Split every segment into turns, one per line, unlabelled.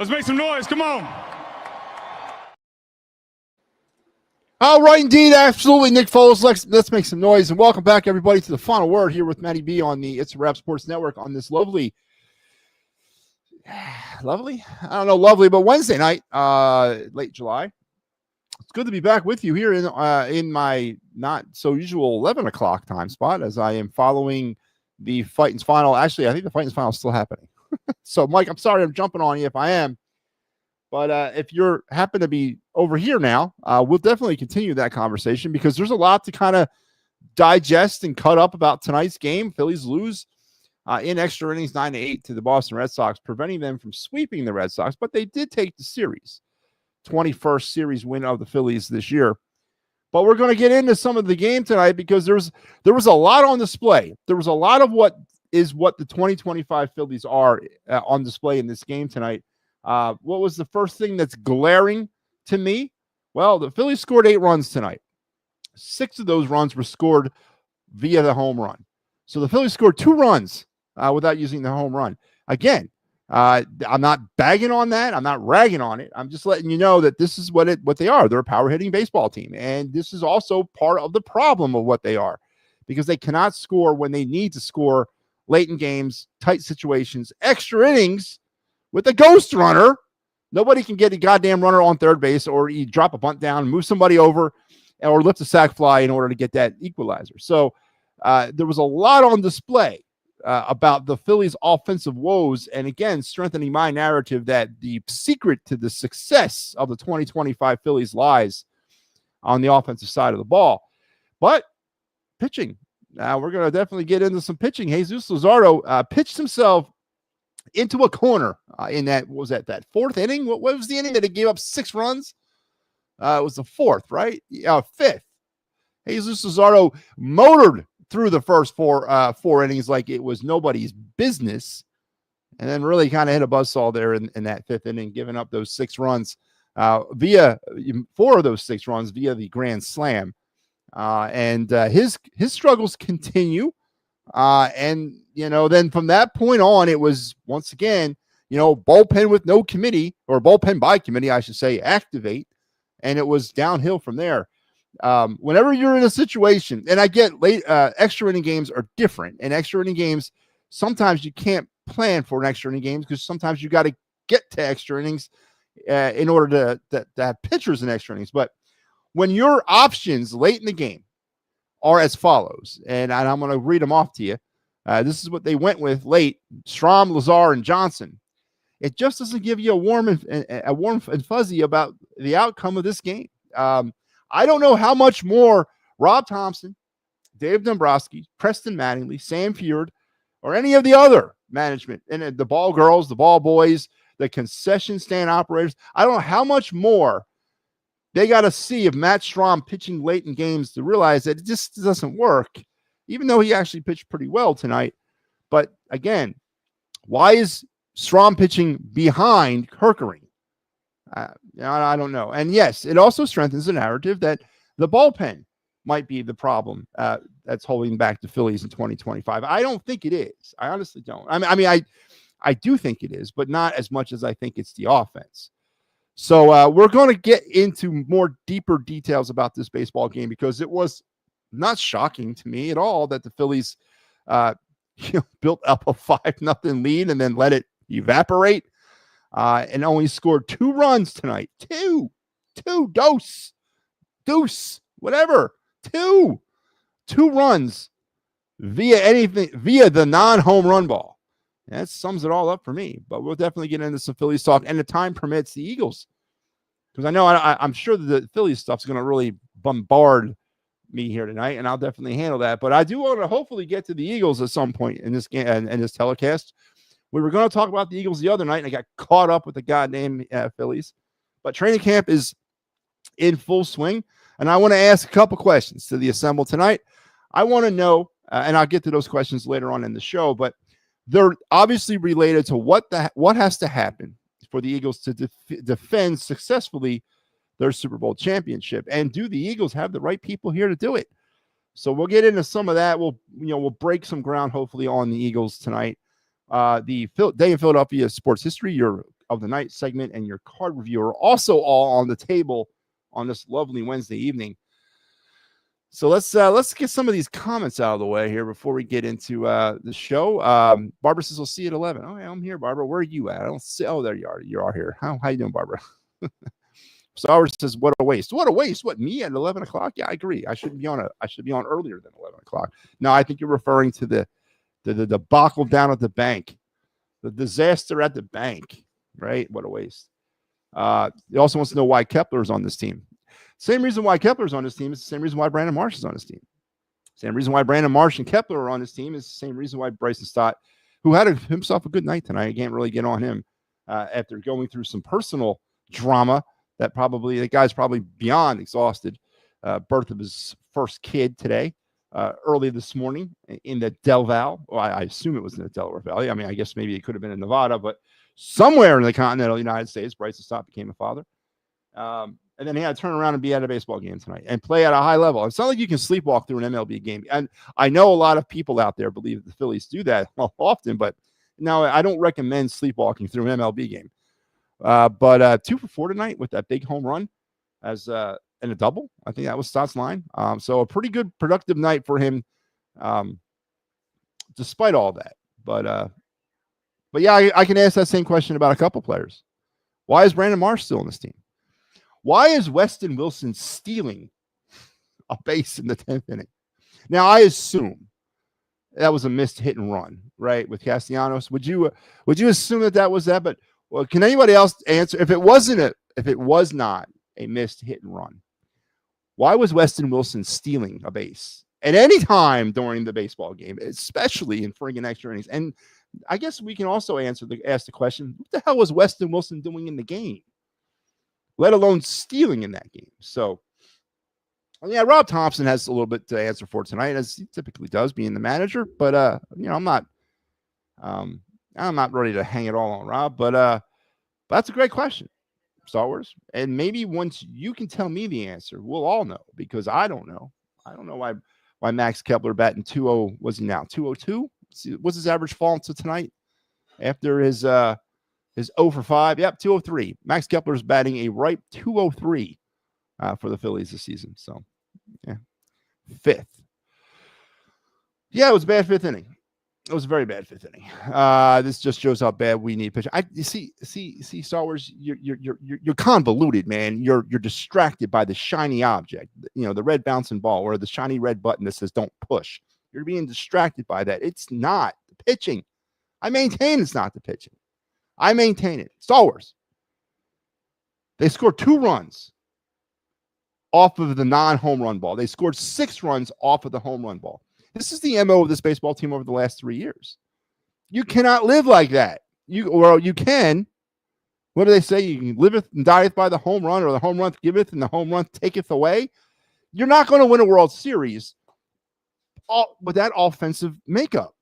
noise. Make some noise. Come on.
All right, indeed. Absolutely, Nick Foles. Let's make some noise. And welcome back, everybody, to the final word here with MattyB on the It's a Wrap Sports Network on this lovely, I don't know, lovely, but Wednesday night, late July. It's good to be back with you here in my not so usual 11 o'clock time spot as I am following the Fightins final. Actually, I think the Fightins final is still happening. So, Mike, I'm sorry I'm jumping on you if I am. But if you're happen to be over here now, we'll definitely continue that conversation because there's a lot to kind of digest and cut up about tonight's game. Phillies lose in extra innings 9-8 to the Boston Red Sox, preventing them from sweeping the Red Sox. But they did take the series, 21st series win of the Phillies this year. But we're going to get into some of the game tonight because there was a lot on display. There was a lot of what the 2025 Phillies are on display in this game tonight. What was the first thing that's glaring to me? Well, the Phillies scored 8 runs tonight. 6 of those runs were scored via the home run. So the Phillies scored 2 runs without using the home run. Again, I'm not bagging on that. I'm not ragging on it. I'm just letting you know that this is what they are. They're a power hitting baseball team. And this is also part of the problem of what they are because they cannot score when they need to score late in games, tight situations, extra innings. With a ghost runner, nobody can get a goddamn runner on third base or you drop a bunt down, move somebody over, or lift a sac fly in order to get that equalizer. So there was a lot on display about the Phillies' offensive woes, and again, strengthening my narrative that the secret to the success of the 2025 Phillies lies on the offensive side of the ball. But pitching. Now we're going to definitely get into some pitching. Jesus Luzardo pitched himself into a corner in that, what was that 4th inning? What was the inning that he gave up 6 runs? It was the 4th, right? 5th. Jesus Luzardo motored through the first 4 innings like it was nobody's business, and then really kind of hit a buzzsaw there in that 5th inning, giving up those 6 runs via 4 of those 6 runs via the grand slam. And his struggles continue. And, then from that point on, it was once again, bullpen with no committee or bullpen by committee, I should say, activate. And it was downhill from there. Whenever you're in a situation, and I get late, extra inning games are different, and extra inning games, sometimes you can't plan for an extra inning games because sometimes you got to get to extra innings in order to have pitchers in extra innings. But when your options late in the game are as follows, and I'm going to read them off to you. This is what they went with late: Strom, Lazar, and Johnson. It just doesn't give you a warm and fuzzy about the outcome of this game. I don't know how much more Rob Thompson, Dave Dombrowski, Preston Mattingly, Sam Fjord, or any of the other management, and the ball girls, the ball boys, the concession stand operators, I don't know how much more they got to see of Matt Strom pitching late in games to realize that it just doesn't work, even though he actually pitched pretty well tonight. But again, why is Strom pitching behind Kerkering? I don't know. And yes, it also strengthens the narrative that the bullpen might be the problem that's holding back the Phillies in 2025. I don't think it is. I honestly don't. I do think it is, but not as much as I think it's the offense. So we're going to get into more deeper details about this baseball game because it was not shocking to me at all that the Phillies built up a 5-0 lead and then let it evaporate and only scored 2 runs tonight. Two, deuce, whatever. 2 runs via the non-home run ball. And that sums it all up for me. But we'll definitely get into some Phillies talk, and the time permits, the Eagles, because I know I'm sure that the Phillies stuff's going to really bombard me here tonight, and I'll definitely handle that. But I do want to hopefully get to the Eagles at some point in this game and this telecast. We were going to talk about the Eagles the other night, and I got caught up with the goddamn Phillies. But training camp is in full swing, and I want to ask a couple questions to the assemble tonight. I want to know, and I'll get to those questions later on in the show, but they're obviously related to what has to happen for the Eagles to defend successfully their Super Bowl championship. And do the Eagles have the right people here to do it? So we'll get into some of that. We'll break some ground hopefully on the Eagles tonight. The day in Philadelphia sports history, your of the night segment and your card review are also all on the table on this lovely Wednesday evening. So let's get some of these comments out of the way here before we get into the show. Barbara says, "We'll see you at 11." Oh, yeah, I'm here, Barbara. Where are you at? I don't see. Oh, there you are. You are here. How you doing, Barbara? Star says, "What a waste! What a waste! What, me at 11 o'clock?" Yeah, I agree. I should be on earlier than 11 o'clock. No, I think you're referring to the debacle down at the bank, the disaster at the bank. Right? What a waste. He also wants to know why Kepler's on this team. Same reason why Kepler's on this team is the same reason why Brandon Marsh is on this team. Same reason why Brandon Marsh and Kepler are on this team is the same reason why Bryson Stott, who had himself a good night tonight, I can't really get on him after going through some personal drama that the guy's probably beyond exhausted. Birth of his first kid today, early this morning in the Del Val. Well, I assume it was in the Delaware Valley. I mean, I guess maybe it could have been in Nevada, but somewhere in the continental United States, Bryson Stott became a father. And then he had to turn around and be at a baseball game tonight and play at a high level. It's not like you can sleepwalk through an MLB game. And I know a lot of people out there believe the Phillies do that often, but no, I don't recommend sleepwalking through an MLB game. But 2 for 4 tonight with that big home run and a double. I think that was Stott's line. So a pretty good productive night for him, despite all that. But yeah, I can ask that same question about a couple players. Why is Brandon Marsh still on this team? Why is Weston Wilson stealing a base in the 10th inning? Now, I assume that was a missed hit and run, right, with Castellanos. Would you assume that was that? But well, can anybody else answer if it was not a missed hit and run? Why was Weston Wilson stealing a base at any time during the baseball game, especially in friggin' extra innings? And I guess we can also ask the question: what the hell was Weston Wilson doing in the game? Let alone stealing in that game. So, yeah, Rob Thompson has a little bit to answer for tonight, as he typically does, being the manager. But I'm not ready to hang it all on Rob. But that's a great question, Star Wars. And maybe once you can tell me the answer, we'll all know, because I don't know. I don't know why Max Kepler batting 2-0 was he now 202? What's his average fall to tonight after his 0 for 5. Yep, 203. Max Kepler's batting a ripe 203 for the Phillies this season. So, yeah, 5th. Yeah, it was a bad 5th inning. It was a very bad 5th inning. This just shows how bad we need pitching. You see, Star Wars, you're convoluted, man. You're distracted by the shiny object, the red bouncing ball or the shiny red button that says "Don't push." You're being distracted by that. It's not the pitching. I maintain it's not the pitching. I maintain it. Star Wars. They scored 2 runs off of the non-home run ball. They scored 6 runs off of the home run ball. This is the MO of this baseball team over the last 3 years. You cannot live like that. You can. What do they say? You can liveth and dieth by the home run, or the home run giveth and the home run taketh away. You're not going to win a World Series with that offensive makeup.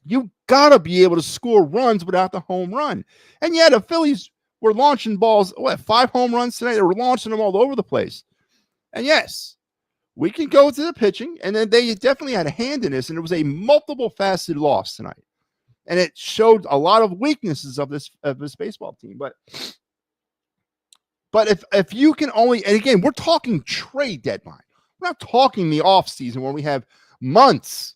You got to be able to score runs without the home run. And yeah, the Phillies were launching balls, 5 home runs tonight? They were launching them all over the place. And yes, we can go to the pitching, and then they definitely had a hand in this, and it was a multiple-faceted loss tonight. And it showed a lot of weaknesses of this baseball team. But if you can only, and again, we're talking trade deadline. We're not talking the offseason where we have months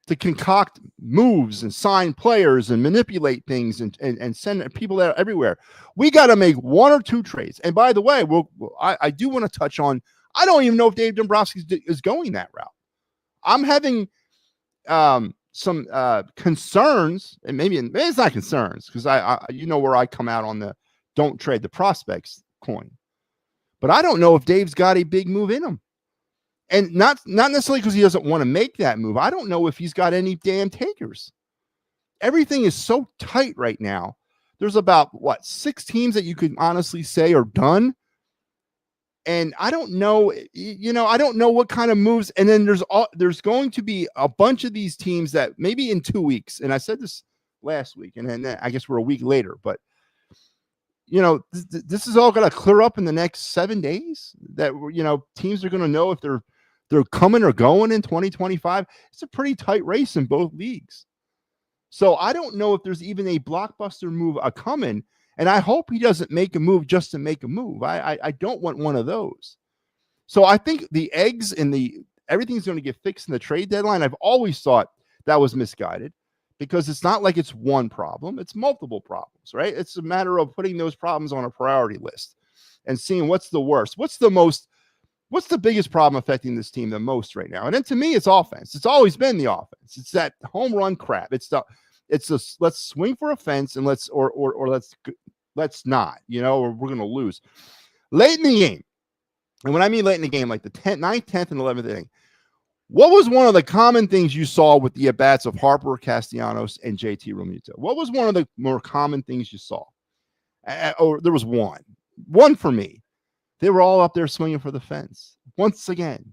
to concoct moves and sign players and manipulate things and send people out everywhere. We got to make 1 or 2 trades. And by the way, I do want to touch on, I don't even know if Dave Dombrowski is going that route. I'm having some concerns, and maybe it's not concerns, because I where I come out on the don't trade the prospects coin. But I don't know if Dave's got a big move in him. And not necessarily because he doesn't want to make that move. I don't know if he's got any damn takers. Everything is so tight right now. There's about, 6 teams that you could honestly say are done. And I don't know, I don't know what kind of moves. And then there's going to be a bunch of these teams that maybe in 2 weeks, and I said this last week, and then I guess we're a week later, but this is all going to clear up in the next 7 days, that, teams are going to know if they're coming or going in 2025. It's a pretty tight race in both leagues. So I don't know if there's even a blockbuster move coming. And I hope he doesn't make a move just to make a move. I don't want one of those. So I think the eggs and everything's going to get fixed in the trade deadline. I've always thought that was misguided because it's not like it's one problem. It's multiple problems, right? It's a matter of putting those problems on a priority list and seeing what's the worst. What's the biggest problem affecting this team the most right now? And then to me, it's offense. It's always been the offense. It's that home run crap. It's let's swing for a fence and let's not, or we're going to lose late in the game. And when I mean late in the game, like the 9th, 10th, and 11th inning, what was one of the common things you saw with the at-bats of Harper, Castellanos, and JT Realmuto? What was one of the more common things you saw? Or there was one for me. They were all up there swinging for the fence. Once again,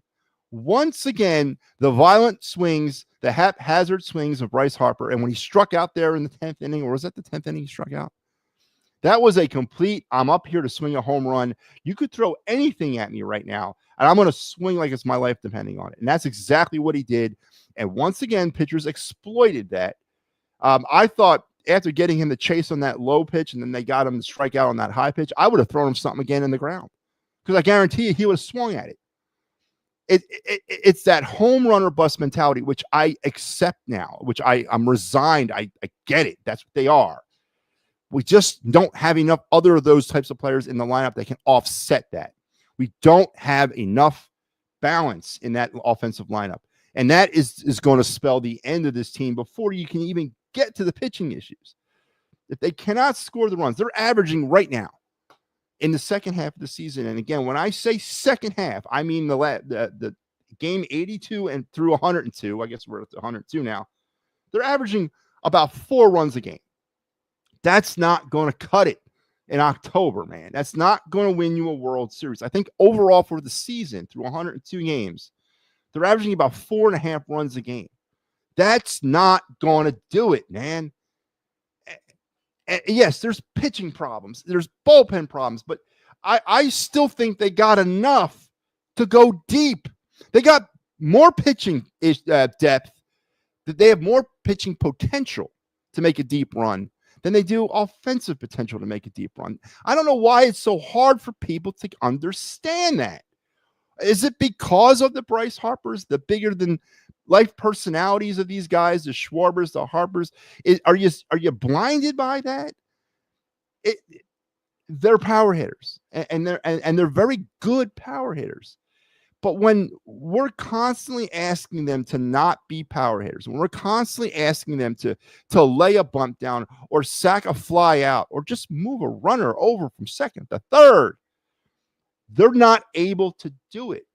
the violent swings, the haphazard swings of Bryce Harper. And when he struck out there in the 10th inning, or was that the 10th inning he struck out? That was a complete, I'm up here to swing a home run. You could throw anything at me right now, and I'm going to swing like it's my life depending on it. And that's exactly what he did. And once again, pitchers exploited that. I thought after getting him to chase on that low pitch, and then they got him to strike out on that high pitch, I would have thrown him something again in the ground because I guarantee you he would have swung at it. It's that home run or bust mentality, which I accept now, which I'm resigned. I get it. That's what they are. We just don't have enough other of those types of players in the lineup that can offset that. We don't have enough balance in that offensive lineup. And that is going to spell the end of this team before you can even get to the pitching issues. If they cannot score the runs, they're averaging right now in the second half of the season. And again, when I say second half, I mean the game 82 and through 102. I guess we're at 102 now. They're averaging about 4 runs a game. That's not going to cut it in October, man. That's not going to win you a World Series. I think overall for the season through 102 games, they're averaging about 4.5 runs a game. That's not going to do it, man. And yes, there's pitching problems. There's bullpen problems, but I still think they got enough to go deep. They got more pitching depth. They have more pitching potential to make a deep run than they do offensive potential to make a deep run. I don't know why it's so hard for people to understand that. Is it because of the Bryce Harpers, the bigger than life personalities of these guys, the Schwarbers, the Harpers? Are you blinded by that? They're power hitters, and they're very good power hitters. But when we're constantly asking them to not be power hitters, when we're constantly asking them to lay a bunt down or sack a fly out or just move a runner over from second to third, they're not able to do it.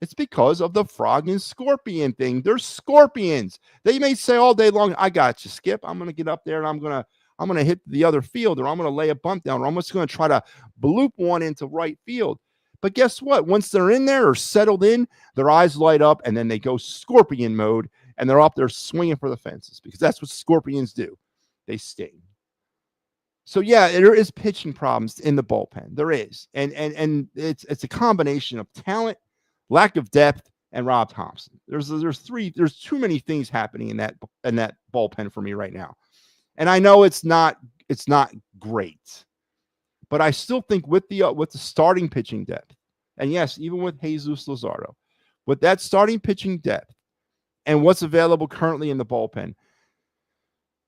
It's because of the frog and scorpion thing. They're scorpions. They may say all day long, I got you, Skip. I'm going to get up there and I'm going to hit the other field, or I'm going to lay a bunt down, or I'm just going to try to bloop one into right field. But guess what? Once they're in there or settled in, their eyes light up and then they go scorpion mode and they're up there swinging for the fences because that's what scorpions do. They sting. So yeah, there is pitching problems in the bullpen. There is. And it's a combination of talent, lack of depth, and Rob Thompson. There's too many things happening in that bullpen for me right now. And I know it's not great. But I still think with the starting pitching depth, and yes, even with Jesus Luzardo, with that starting pitching depth and what's available currently in the bullpen,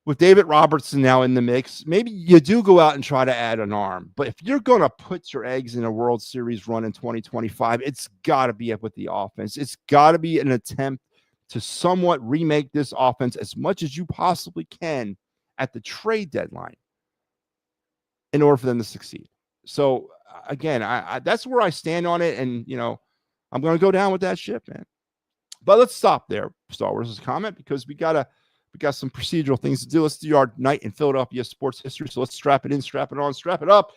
with David Robertson now in the mix, maybe you do go out and try to add an arm. But if you're going to put your eggs in a World Series run in 2025, it's got to be up with the offense. It's got to be an attempt to somewhat remake this offense as much as you possibly can at the trade deadline in order for them to succeed. So again, I that's where I stand on it. And, I'm going to go down with that ship, man. But let's stop there, Star Wars' comment, because we got some procedural things to do. Let's do our night in Philadelphia sports history. So let's strap it in, strap it on, strap it up.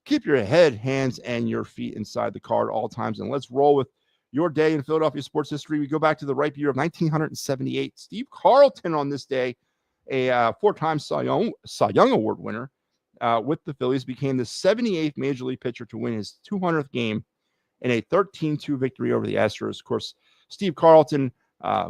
Keep your head, hands, and your feet inside the car at all times. And let's roll with your day in Philadelphia sports history. We go back to the ripe year of 1978. Steve Carlton on this day, a 4-time Cy Young Award winner, with the Phillies, became the 78th Major League pitcher to win his 200th game in a 13-2 victory over the Astros. Of course, Steve Carlton,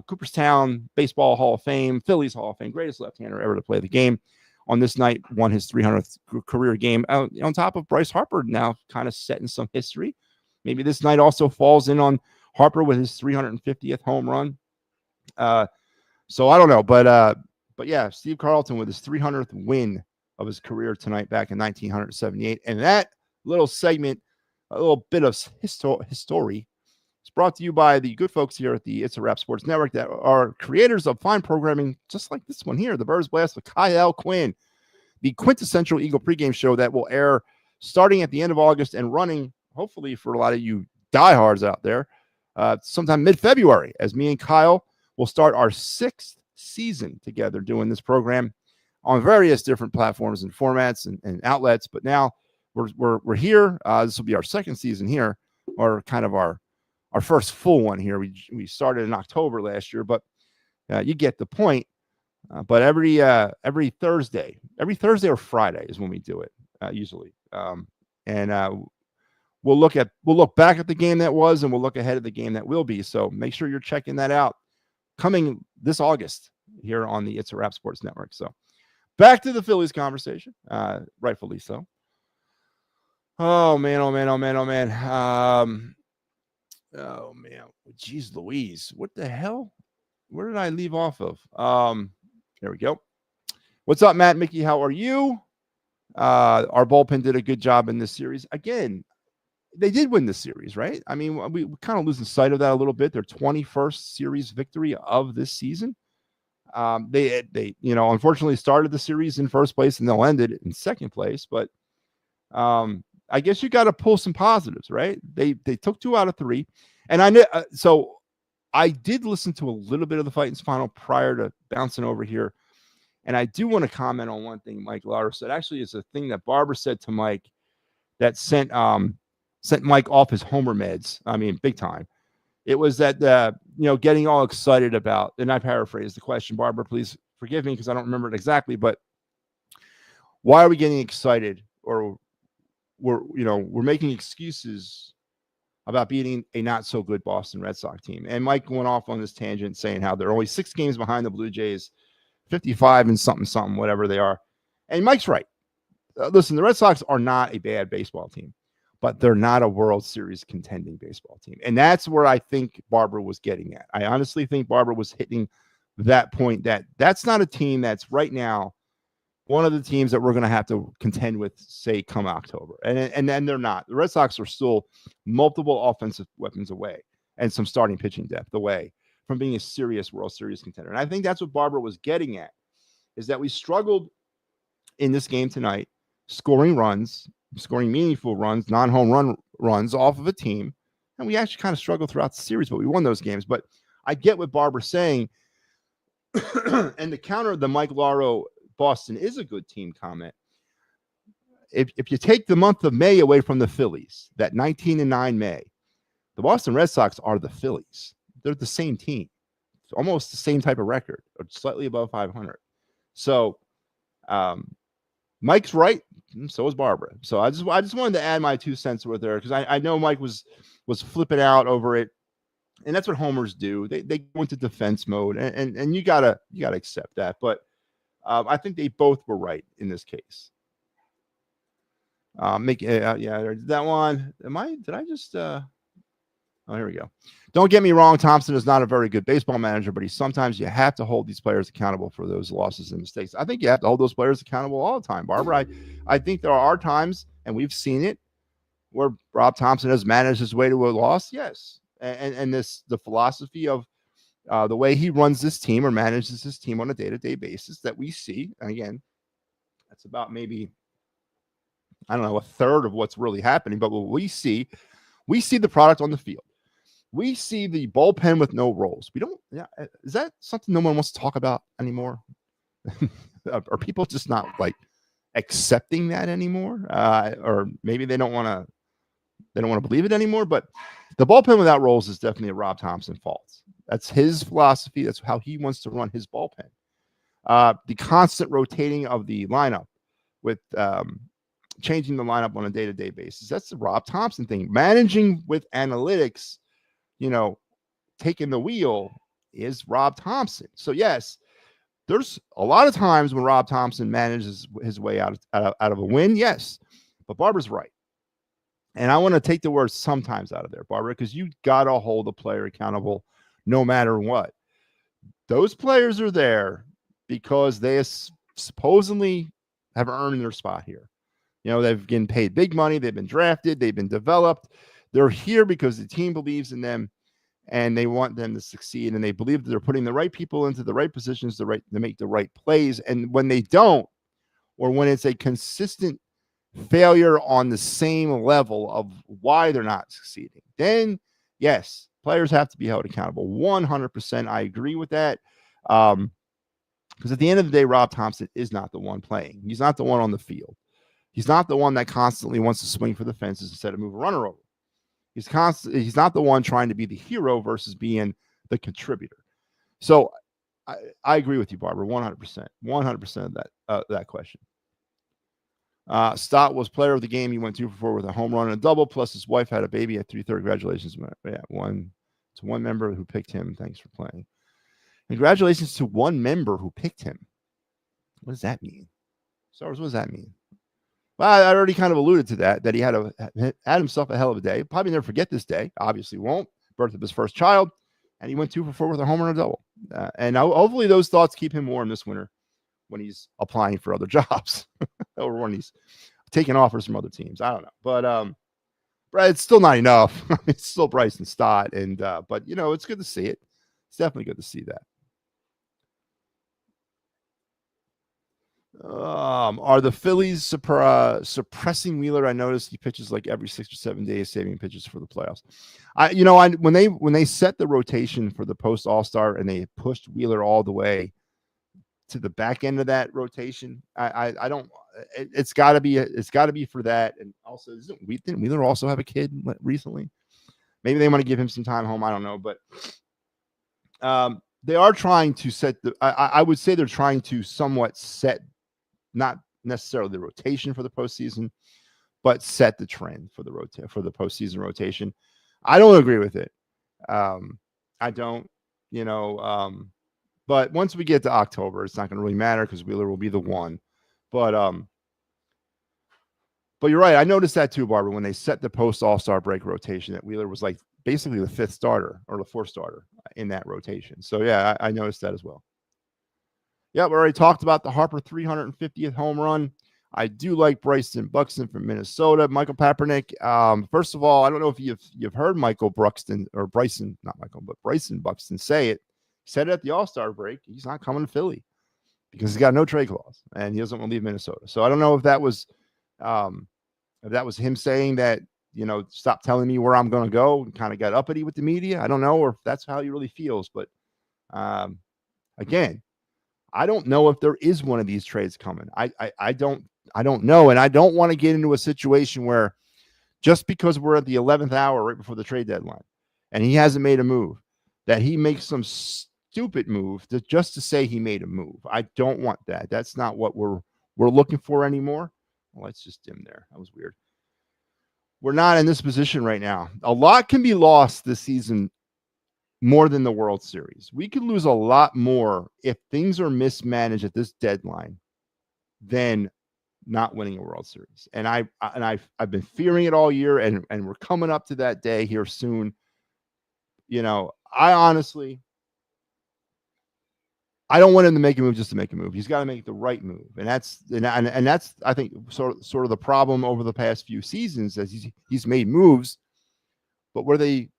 Cooperstown Baseball Hall of Fame, Phillies Hall of Fame, greatest left-hander ever to play the game. on this night, won his 300th career game on top of Bryce Harper, now kind of setting some history. Maybe this night also falls in on Harper with his 350th home run. So I don't know, but yeah, Steve Carlton with his 300th win of his career tonight back in 1978. And that little segment, a little bit of history, is brought to you by the good folks here at the It's a Wrap Sports Network that are creators of fine programming just like this one here, the Birds Blast with Kyle Quinn, the quintessential Eagle pregame show that will air starting at the end of August and running, hopefully for a lot of you diehards out there, sometime mid-February, as me and Kyle will start our 6th season together doing this program on various different platforms and formats and outlets. But now we're here. This will be our 2nd season here, or kind of our first full one here. We started in October last year, but you get the point. But every Thursday or Friday is when we do it usually. We'll look back at the game that was, and we'll look ahead of the game that will be. So make sure you're checking that out coming this August here on the It's a Wrap Sports Network. So back to the Phillies conversation, rightfully so. Oh man. Geez Louise. What the hell? Where did I leave off of? There we go. What's up, Matt? Mickey, how are you? Our bullpen did a good job in this series. Again, they did win the series, right? I mean, we kind of losing sight of that a little bit. Their 21st series victory of this season. They unfortunately started the series in first place and they'll end it in second place. But I guess you got to pull some positives, right? They took 2 out of 3, and I know. So I did listen to a little bit of the Fighting's final prior to bouncing over here, and I do want to comment on one thing Mike Lauer said. Actually, it's a thing that Barbara said to Mike that sent Mike off his homer meds. I mean, big time. It was that, getting all excited about, and I paraphrased the question. Barbara, please forgive me because I don't remember it exactly, but why are we getting excited, or we're making excuses about beating a not so good Boston Red Sox team? And Mike went off on this tangent saying how they're only 6 games behind the Blue Jays, 55 and something, whatever they are. And Mike's right. Listen, the Red Sox are not a bad baseball team, but they're not a World Series contending baseball team. And that's where I think Barbara was getting at. I honestly think Barbara was hitting that point, that's not a team that's right now one of the teams that we're going to have to contend with, say, come October. And then they're not. The Red Sox are still multiple offensive weapons away and some starting pitching depth away from being a serious World Series contender. And I think that's what Barbara was getting at, is that we struggled in this game tonight, scoring meaningful runs, non-home run runs off of a team. And we actually kind of struggled throughout the series, but we won those games. But I get what Barbara's saying. And to counter the Mike Lauro, Boston is a good team comment. If you take the month of May away from the Phillies, that 19-9 May, the Boston Red Sox are the Phillies. They're the same team, almost the same type of record, or slightly above 500. So Mike's right, and so is Barbara. So I just wanted to add my 2 cents worth there, because I know Mike was flipping out over it, and that's what homers do. They go into defense mode, and you gotta accept that. But I think they both were right in this case. That one. Did I just? Oh, here we go. Don't get me wrong. Thompson is not a very good baseball manager, but sometimes you have to hold these players accountable for those losses and mistakes. I think you have to hold those players accountable all the time, Barbara. I think there are times, and we've seen it, where Rob Thompson has managed his way to a loss. Yes. And the philosophy of the way he runs this team or manages his team on a day-to-day basis that we see. And again, that's about maybe, I don't know, a third of what's really happening. But what we see the product on the field. We see the bullpen with no roles. We don't. Yeah, is that something no one wants to talk about anymore? Are people just not like accepting that anymore? Or maybe they don't want to believe it anymore. But the bullpen without roles is definitely a Rob Thompson fault. That's his philosophy. That's how he wants to run his bullpen. The constant rotating of the lineup with changing the lineup on a day-to-day basis. That's the Rob Thompson thing. Managing with analytics, taking the wheel is Rob Thompson. So yes, There's a lot of times when Rob Thompson manages his way out of a win, yes, but Barbara's right. And I want to take the word sometimes out of there, Barbara, because you got to hold a player accountable no matter what. Those players are there because they supposedly have earned their spot here. You know, they've been paid big money. They've been drafted. They've been developed. They're here because the team believes in them and they want them to succeed. And they believe that they're putting the right people into the right positions to make the right plays. And when they don't, or when it's a consistent failure on the same level of why they're not succeeding, then yes, players have to be held accountable. 100%. I agree with that. Because at the end of the day, Rob Thompson is not the one playing. He's not the one on the field. He's not the one that constantly wants to swing for the fences instead of move a runner over. He's not the one trying to be the hero versus being the contributor. So I agree with you, Barbara, 100%. 100% of that question. Stott was player of the game. He went 2 for 4 with a home run and a double, plus his wife had a baby at 3:30. Congratulations. Yeah, one member who picked him. Thanks for playing. Congratulations to one member who picked him. What does that mean? Stars, what does that mean? Well, I already kind of alluded to that he had himself a hell of a day. Probably never forget this day. Obviously won't. Birth of his first child. And he went 2 for 4 with a home run and a double. And hopefully those thoughts keep him warm this winter when he's applying for other jobs or when he's taking offers from other teams. I don't know. But it's still not enough. It's still Bryson Stott. But, you know, it's good to see it. It's definitely good to see that. Are the Phillies suppressing Wheeler? I noticed he pitches like every 6 or 7 days, saving pitches for the playoffs. When they set the rotation for the post All-Star and they pushed Wheeler all the way to the back end of that rotation, I don't. It's got to be for that. And also, didn't Wheeler also have a kid recently? Maybe they want to give him some time home. I don't know, but they are trying to set the. I would say they're trying to somewhat set. Not necessarily the rotation for the postseason, but set the trend for the postseason rotation. I don't agree with it. I don't, but once we get to October, it's not going to really matter because Wheeler will be the one. But you're right. I noticed that too, Barbara, when they set the post All-Star break rotation, that Wheeler was like basically the 5th starter or the 4th starter in that rotation. So yeah, I noticed that as well. Yeah, we already talked about the Harper 350th home run. I do like Bryson Buxton from Minnesota. Michael Papernick. First of all, I don't know if you've heard Bryson Buxton say it. He said it at the All-Star break. He's not coming to Philly because he's got no trade clause and he doesn't want to leave Minnesota. So I don't know if that was him saying that, stop telling me where I'm going to go and kind of got uppity with the media. I don't know, or if that's how he really feels. But again, I don't know if there is one of these trades coming. I don't know. And I don't want to get into a situation where just because we're at the 11th hour right before the trade deadline and he hasn't made a move, that he makes some stupid move just to say he made a move. I don't want that. That's not what we're looking for anymore. Well, let's just dim there. That was weird. We're not in this position right now. A lot can be lost this season more than the World Series. We could lose a lot more if things are mismanaged at this deadline than not winning a World Series. And I've been fearing it all year, and we're coming up to that day here soon. I don't want him to make a move just to make a move. He's got to make the right move, and that's I think sort of the problem over the past few seasons, as he's made moves, but were they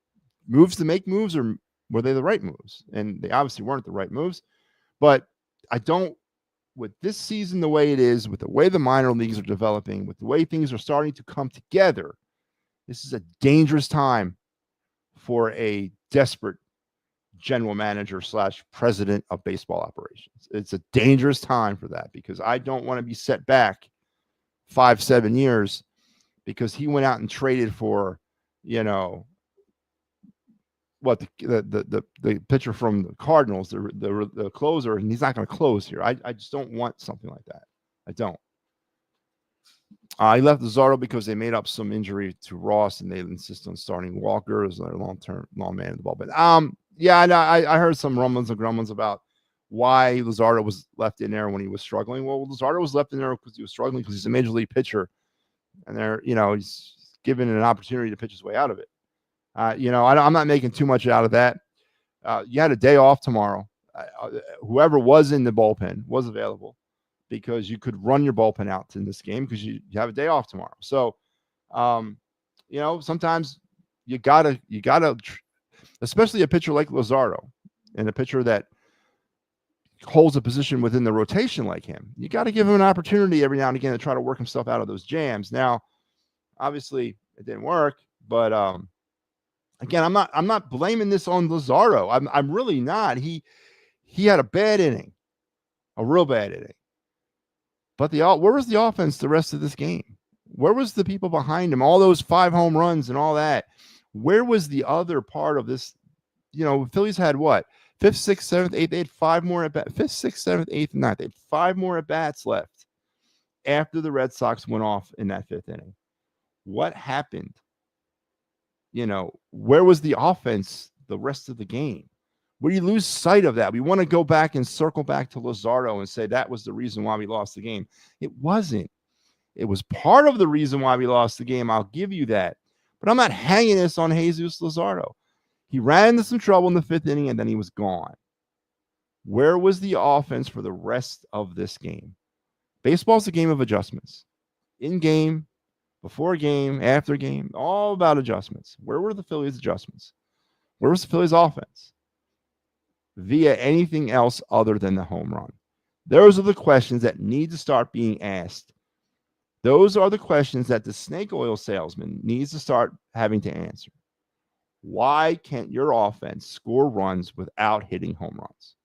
moves to make moves, or were they the right moves? And they obviously weren't the right moves. But I don't, with this season the way it is, with the way the minor leagues are developing, with the way things are starting to come together, this is a dangerous time for a desperate general manager / president of baseball operations. It's a dangerous time for that because I don't want to be set back 5-7 years because he went out and traded for, what the pitcher from the Cardinals, the closer, and he's not going to close here. I just don't want something like that. I don't. He left Luzardo because they made up some injury to Ross, and they insist on starting Walker as their long man in the ball. But yeah, I heard some rumblings and grumblings about why Luzardo was left in there when he was struggling. Well, Luzardo was left in there because he was struggling because he's a major league pitcher, and he's given an opportunity to pitch his way out of it. I'm not making too much out of that. You had a day off tomorrow. Whoever was in the bullpen was available because you could run your bullpen out in this game because you have a day off tomorrow. So, sometimes you gotta, especially a pitcher like Luzardo and a pitcher that holds a position within the rotation like him, you got to give him an opportunity every now and again to try to work himself out of those jams. Now, obviously, it didn't work, but again, I'm not blaming this on Luzardo. I'm really not. He had a bad inning, a real bad inning. But where was the offense the rest of this game? Where was the people behind him? All those 5 home runs and all that. Where was the other part of this? Phillies had what? 5th, 6th, 7th, 8th. They had 5 more at bats. 5th, 6th, 7th, 8th, and 9th. They had 5 more at bats left after the Red Sox went off in that 5th inning. What happened? Where was the offense the rest of the game? Where you lose sight of that? We want to go back and circle back to Luzardo and say that was the reason why we lost the game. It wasn't. It was part of the reason why we lost the game. I'll give you that. But I'm not hanging this on Jesus Luzardo. He ran into some trouble in the 5th inning, and then he was gone. Where was the offense for the rest of this game? Baseball's a game of adjustments. In game, before game, after game, all about adjustments. Where were the Phillies' adjustments? Where was the Phillies' offense? Via anything else other than the home run? Those are the questions that need to start being asked. Those are the questions that the snake oil salesman needs to start having to answer. Why can't your offense score runs without hitting home runs?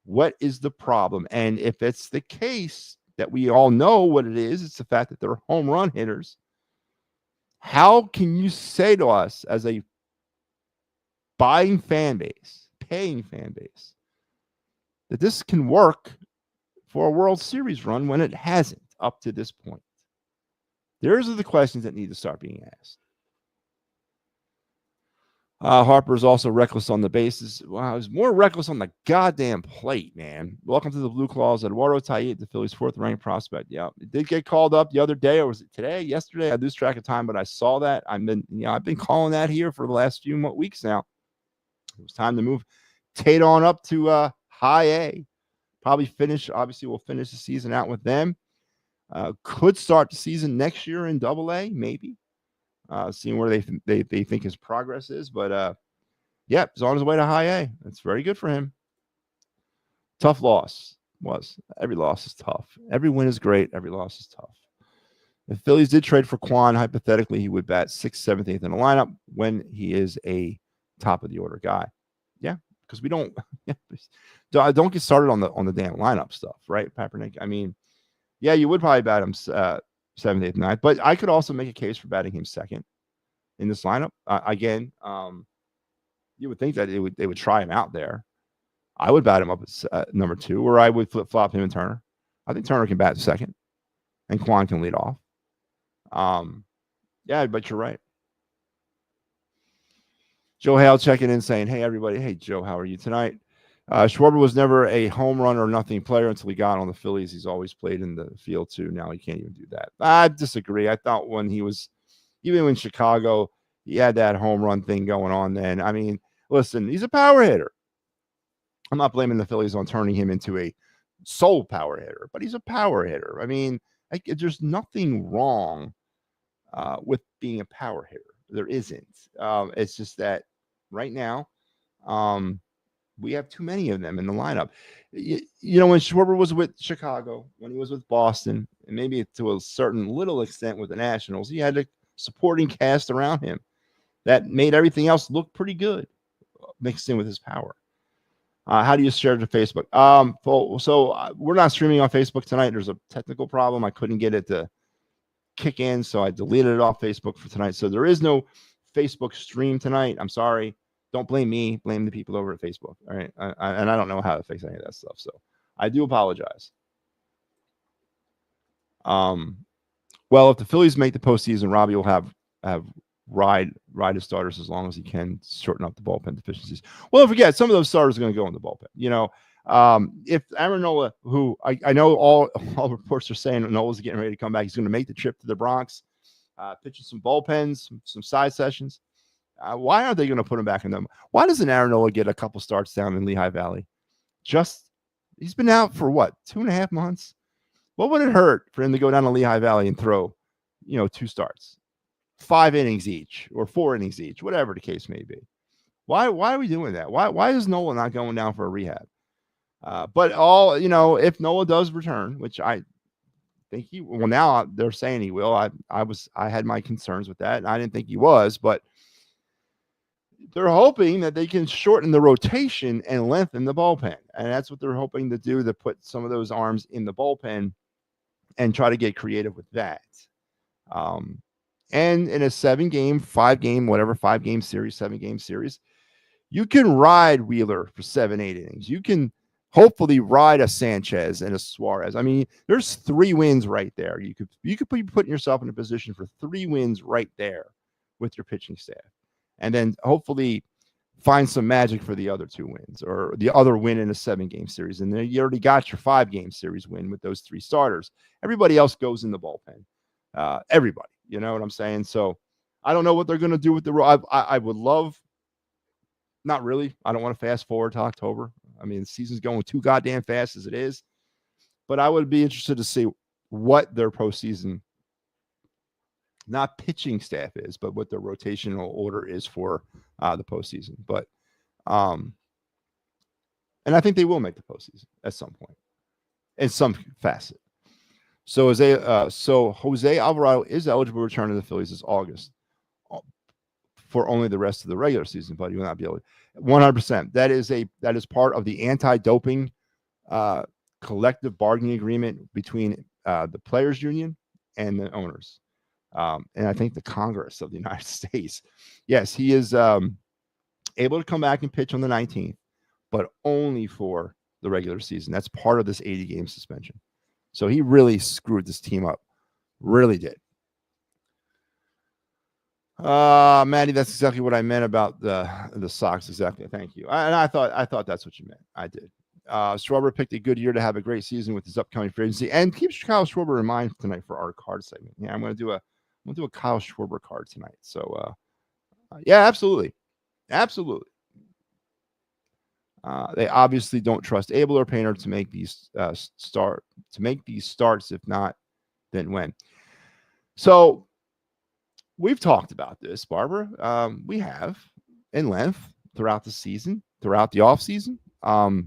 What is the problem? And if it's the case that we all know what it is, it's the fact that they're home run hitters. How can you say to us as a buying fan base, paying fan base, that this can work for a World Series run when it hasn't up to this point? Those are the questions that need to start being asked. Harper is also reckless on the bases. Wow, he's more reckless on the goddamn plate, man. Welcome to the Blue Claws. Eduardo Tayet, the Phillies' 4th-ranked prospect. Yeah, it did get called up the other day, or was it today? Yesterday, I lose track of time, but I saw that. I've been calling that here for the last few weeks now. It was time to move Tate on up to high A. Probably finish. Obviously, we'll finish the season out with them. Could start the season next year in Double A, maybe. Seeing where they think his progress is. But, he's on his way to high A. That's very good for him. Tough loss was. Every loss is tough. Every win is great. Every loss is tough. If Phillies did trade for Quan, hypothetically, he would bat 6th, 7th, 8th in the lineup when he is a top-of-the-order guy. Yeah, because we don't get started on the damn lineup stuff, right, Papernick? I mean, yeah, you would probably bat him 7th, 8th, 9th, but I could also make a case for batting him 2nd in this lineup. Again, you would think that they would try him out there. I would bat him up at number 2, or I would flip-flop him and Turner. I think Turner can bat 2nd, and Quan can lead off. Yeah, but you're right. Joe Hale checking in saying, hey, everybody. Hey, Joe, how are you tonight? Schwarber was never a home run or nothing player until he got on the Phillies. He's always played in the field, too. Now he can't even do that. I disagree. I thought when he was, even in Chicago, he had that home run thing going on then. I mean, listen, he's a power hitter. I'm not blaming the Phillies on turning him into a sole power hitter, but he's a power hitter. I mean, there's nothing wrong with being a power hitter. There isn't. It's just that right now, we have too many of them in the lineup. When Schwarber was with Chicago, when he was with Boston, and maybe to a certain little extent with the Nationals, he had a supporting cast around him that made everything else look pretty good, mixed in with his power. How do you share to Facebook? So we're not streaming on Facebook tonight. There's a technical problem. I couldn't get it to kick in, so I deleted it off Facebook for tonight. So there is no Facebook stream tonight. I'm sorry. Don't blame me. Blame the people over at Facebook. All right. And I don't know how to fix any of that stuff. So I do apologize. Well, if the Phillies make the postseason, Robbie will have ride his starters as long as he can, shorten up the bullpen deficiencies. Well, don't forget, some of those starters are going to go in the bullpen. If Aaron Nola, who I know all reports are saying Nola's getting ready to come back, he's going to make the trip to the Bronx, pitching some bullpens, some side sessions. Why aren't they going to put him back in them? Why doesn't Aaron Nola get a couple starts down in Lehigh Valley? He's been out for what, 2.5 months? What would it hurt for him to go down to Lehigh Valley and throw, 2 starts, 5 innings each or 4 innings each, whatever the case may be? Why are we doing that? Why is Nola not going down for a rehab? But if Nola does return, which I think now they're saying he will. I had my concerns with that, and I didn't think he was, but they're hoping that they can shorten the rotation and lengthen the bullpen. And that's what they're hoping to do, to put some of those arms in the bullpen and try to get creative with that. And in a 7-game, 5-game, whatever, 5-game series, 7-game series, you can ride Wheeler for 7, 8 innings. You can hopefully ride a Sanchez and a Suarez. I mean, there's 3 wins right there. You could be putting yourself in a position for 3 wins right there with your pitching staff. And then hopefully find some magic for the other 2 wins, or the other win in a 7-game series. And then you already got your 5-game series win with those 3 starters. Everybody else goes in the bullpen. Everybody, you know what I'm saying? So I don't know what they're going to do with the I would love, not really. I don't want to fast forward to October. I mean, the season's going too goddamn fast as it is. But I would be interested to see what their postseason, not pitching staff is, but what their rotational order is for the postseason. But and I think they will make the postseason at some point in some facet. So Jose Alvarado is eligible to return to the Phillies this August for only the rest of the regular season, but he will not be able to. 100%. That is part of the anti-doping collective bargaining agreement between the players union and the owners. And I think the Congress of the United States. Yes, he is able to come back and pitch on the 19th, but only for the regular season. That's part of this 80-game suspension. So he really screwed this team up. Really did. Matty, that's exactly what I meant about the Sox. Exactly. Thank you. I thought that's what you meant. I did. Schwarber picked a good year to have a great season with his upcoming free agency, and keep Kyle Schwarber in mind tonight for our card segment. Yeah, I'm going to do a Kyle Schwarber card tonight. So, yeah, absolutely. They obviously don't trust Abel or Painter to make these starts. If not, then when? So we've talked about this, Barbara. We have in length throughout the season, throughout the off season. Where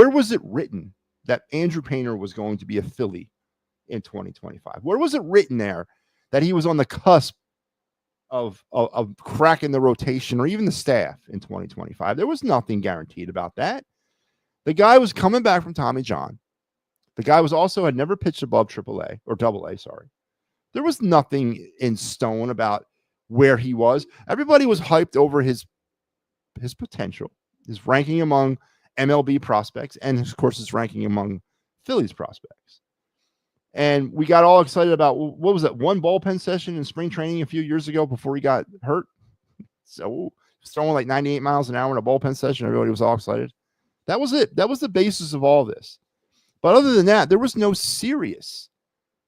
was it written that Andrew Painter was going to be a Philly in 2025? Where was it written there that he was on the cusp of cracking the rotation or even the staff in 2025? There was nothing guaranteed about that. The guy was coming back from Tommy John. The guy had never pitched above AAA or AA, sorry. There was nothing in stone about where he was. Everybody was hyped over his potential, his ranking among MLB prospects, and of course his ranking among Phillies prospects. And we got all excited about, what was that, one bullpen session in spring training a few years ago before he got hurt. So throwing like 98 miles an hour in a bullpen session. Everybody was all excited. That was it. That was the basis of all this. But other than that, there was no serious,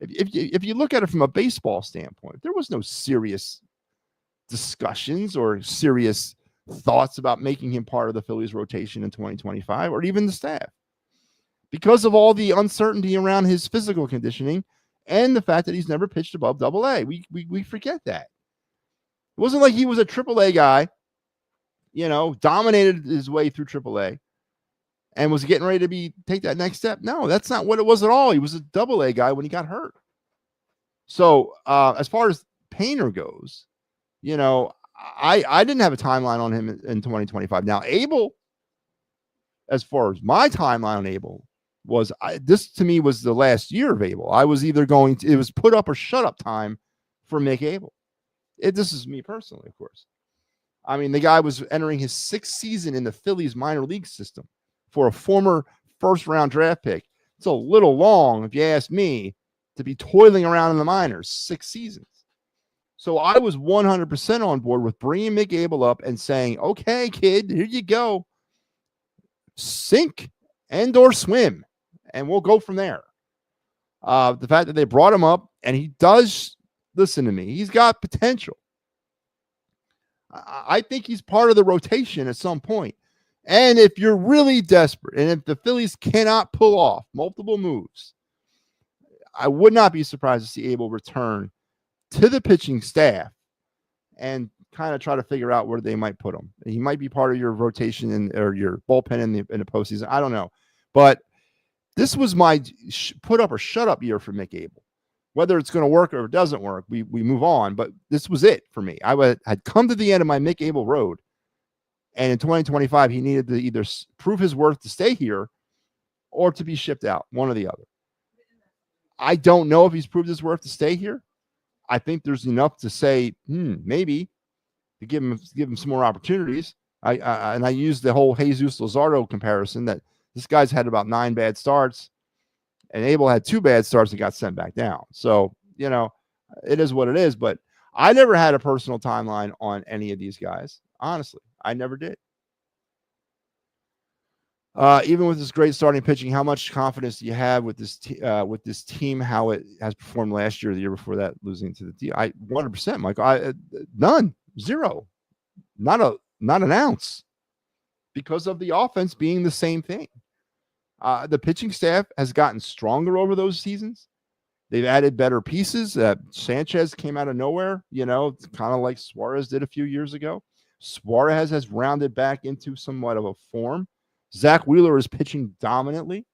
if you look at it from a baseball standpoint, there was no serious discussions or serious thoughts about making him part of the Phillies rotation in 2025 or even the staff, because of all the uncertainty around his physical conditioning and the fact that he's never pitched above AA. We forget that. It wasn't like he was a AAA guy, dominated his way through AAA and was getting ready to take that next step. No, that's not what it was at all. He was a AA guy when he got hurt. So as far as Painter goes, I didn't have a timeline on him in 2025. Now, Abel, as far as my timeline on Abel was, this to me was the last year of Abel. I was either it was put up or shut up time for Mick Abel. This is me personally, of course. I mean, the guy was entering his 6th season in the Phillies minor league system for a former first-round draft pick. It's a little long, if you ask me, to be toiling around in the minors 6 seasons. So I was 100% on board with bringing Mick Abel up and saying, okay, kid, here you go. sink and or swim, and we'll go from there. The fact that they brought him up, and he does, listen to me, he's got potential. I think he's part of the rotation at some point. And if you're really desperate, and if the Phillies cannot pull off multiple moves, I would not be surprised to see Abel return to the pitching staff and kind of try to figure out where they might put him. He might be part of your rotation or your bullpen in the postseason. I don't know. But this was my put up or shut up year for Mick Abel. Whether it's going to work or it doesn't work, we move on. But this was it for me. I had come to the end of my Mick Abel road. And in 2025, he needed to either prove his worth to stay here or to be shipped out, one or the other. I don't know if he's proved his worth to stay here. I think there's enough to say, maybe, to give him some more opportunities. I used the whole Jesus Luzardo comparison that this guy's had about 9 bad starts, and Abel had 2 bad starts and got sent back down. So, it is what it is. But I never had a personal timeline on any of these guys. Honestly, I never did. Even with this great starting pitching, how much confidence do you have with this team? How it has performed last year, the year before that, losing to the team? 100%, Mike. None, 0, not an ounce, because of the offense being the same thing. The pitching staff has gotten stronger over those seasons. They've added better pieces. Sanchez came out of nowhere, kind of like Suarez did a few years ago. Suarez has rounded back into somewhat of a form. Zach Wheeler is pitching dominantly.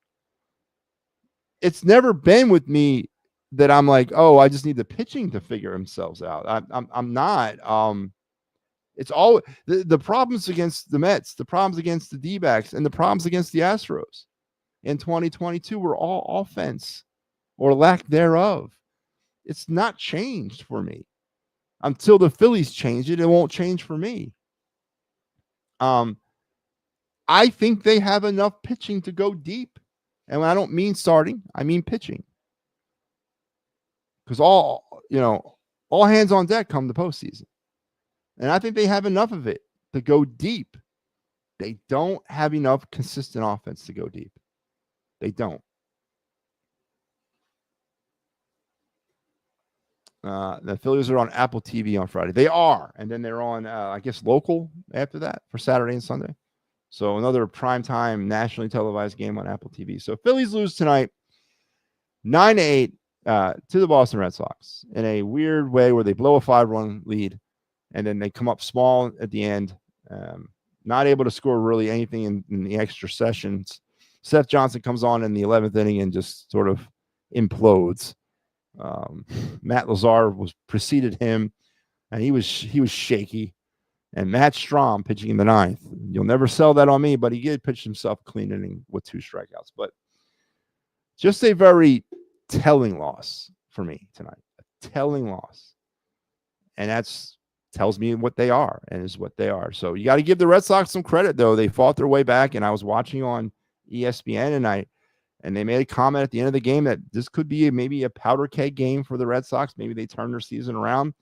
It's never been with me that I'm like, oh, I just need the pitching to figure themselves out. I'm not. It's all the problems against the Mets, the problems against the D-backs, and the problems against the Astros in 2022 were all offense or lack thereof. It's not changed for me. Until the Phillies change it, it won't change for me. I think they have enough pitching to go deep. And when I don't mean starting, I mean pitching. Because all hands on deck come the postseason. And I think they have enough of it to go deep. They don't have enough consistent offense to go deep. They don't. The Phillies are on Apple TV on Friday. They are. And then they're on, I guess, local after that for Saturday and Sunday. So another primetime nationally televised game on Apple TV. So Phillies lose tonight 9-8 to the Boston Red Sox in a weird way where they blow a 5-run lead and then they come up small at the end, not able to score really anything in the extra sessions. Seth Johnson comes on in the 11th inning and just sort of implodes. Matt Lazar preceded him, and he was shaky. And Matt Strahm pitching in the 9th. You'll never sell that on me, but he did pitch himself a clean inning with 2 strikeouts. But just a very telling loss for me tonight. A telling loss. And that's tells me what they are and is what they are. So you got to give the Red Sox some credit, though. They fought their way back, and I was watching on ESPN, and they made a comment at the end of the game that this could be maybe a powder keg game for the Red Sox. Maybe they turn their season around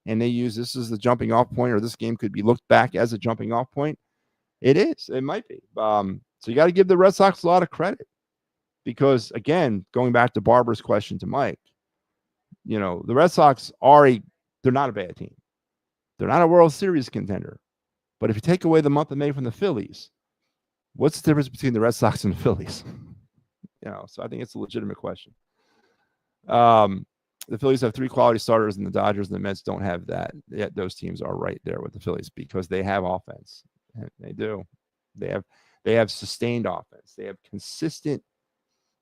and they use this as the jumping off point, or this game could be looked back as a jumping off point. It is. It might be. So you got to give the Red Sox a lot of credit because, again, going back to Barbara's question to Mike, the Red Sox they're not a bad team. They're not a World Series contender. But if you take away the month of May from the Phillies, what's the difference between the Red Sox and the Phillies? So I think it's a legitimate question. The Phillies have 3 quality starters, and the Dodgers and the Mets don't have that. Yet those teams are right there with the Phillies because they have offense. And they do. They have sustained offense. They have consistent.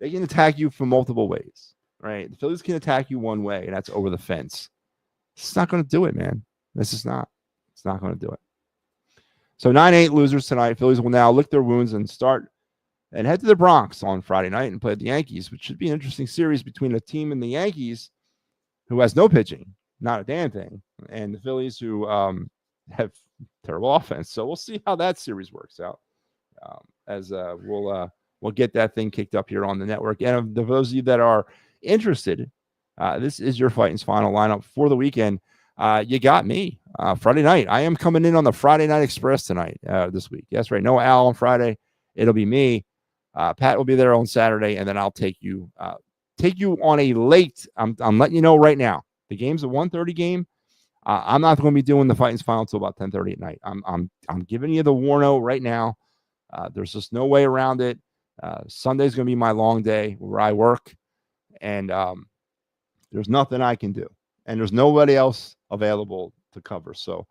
They can attack you from multiple ways, right? The Phillies can attack you one way, and that's over the fence. It's not going to do it, man. This is not. It's not going to do it. So 9-8 losers tonight. Phillies will now lick their wounds and start and head to the Bronx on Friday night and play the Yankees, which should be an interesting series between a team in the Yankees who has no pitching, not a damn thing, and the Phillies who have terrible offense. So we'll see how that series works out. As we'll get that thing kicked up here on the network. And for those of you that are interested, this is your Fighting's final lineup for the weekend. You got me Friday night. I am coming in on the Friday Night Express tonight this week. Yes, right. No Al on Friday. it'll be me. Pat will be there on Saturday, and then I'll take you on a late. I'm letting you know right now. The game's a 1:30 game. I'm not going to be doing the Fightings final until about 10:30 at night. I'm giving you the warno right now. There's just no way around it. Sunday's going to be my long day where I work, and there's nothing I can do, and there's nobody else available to cover. So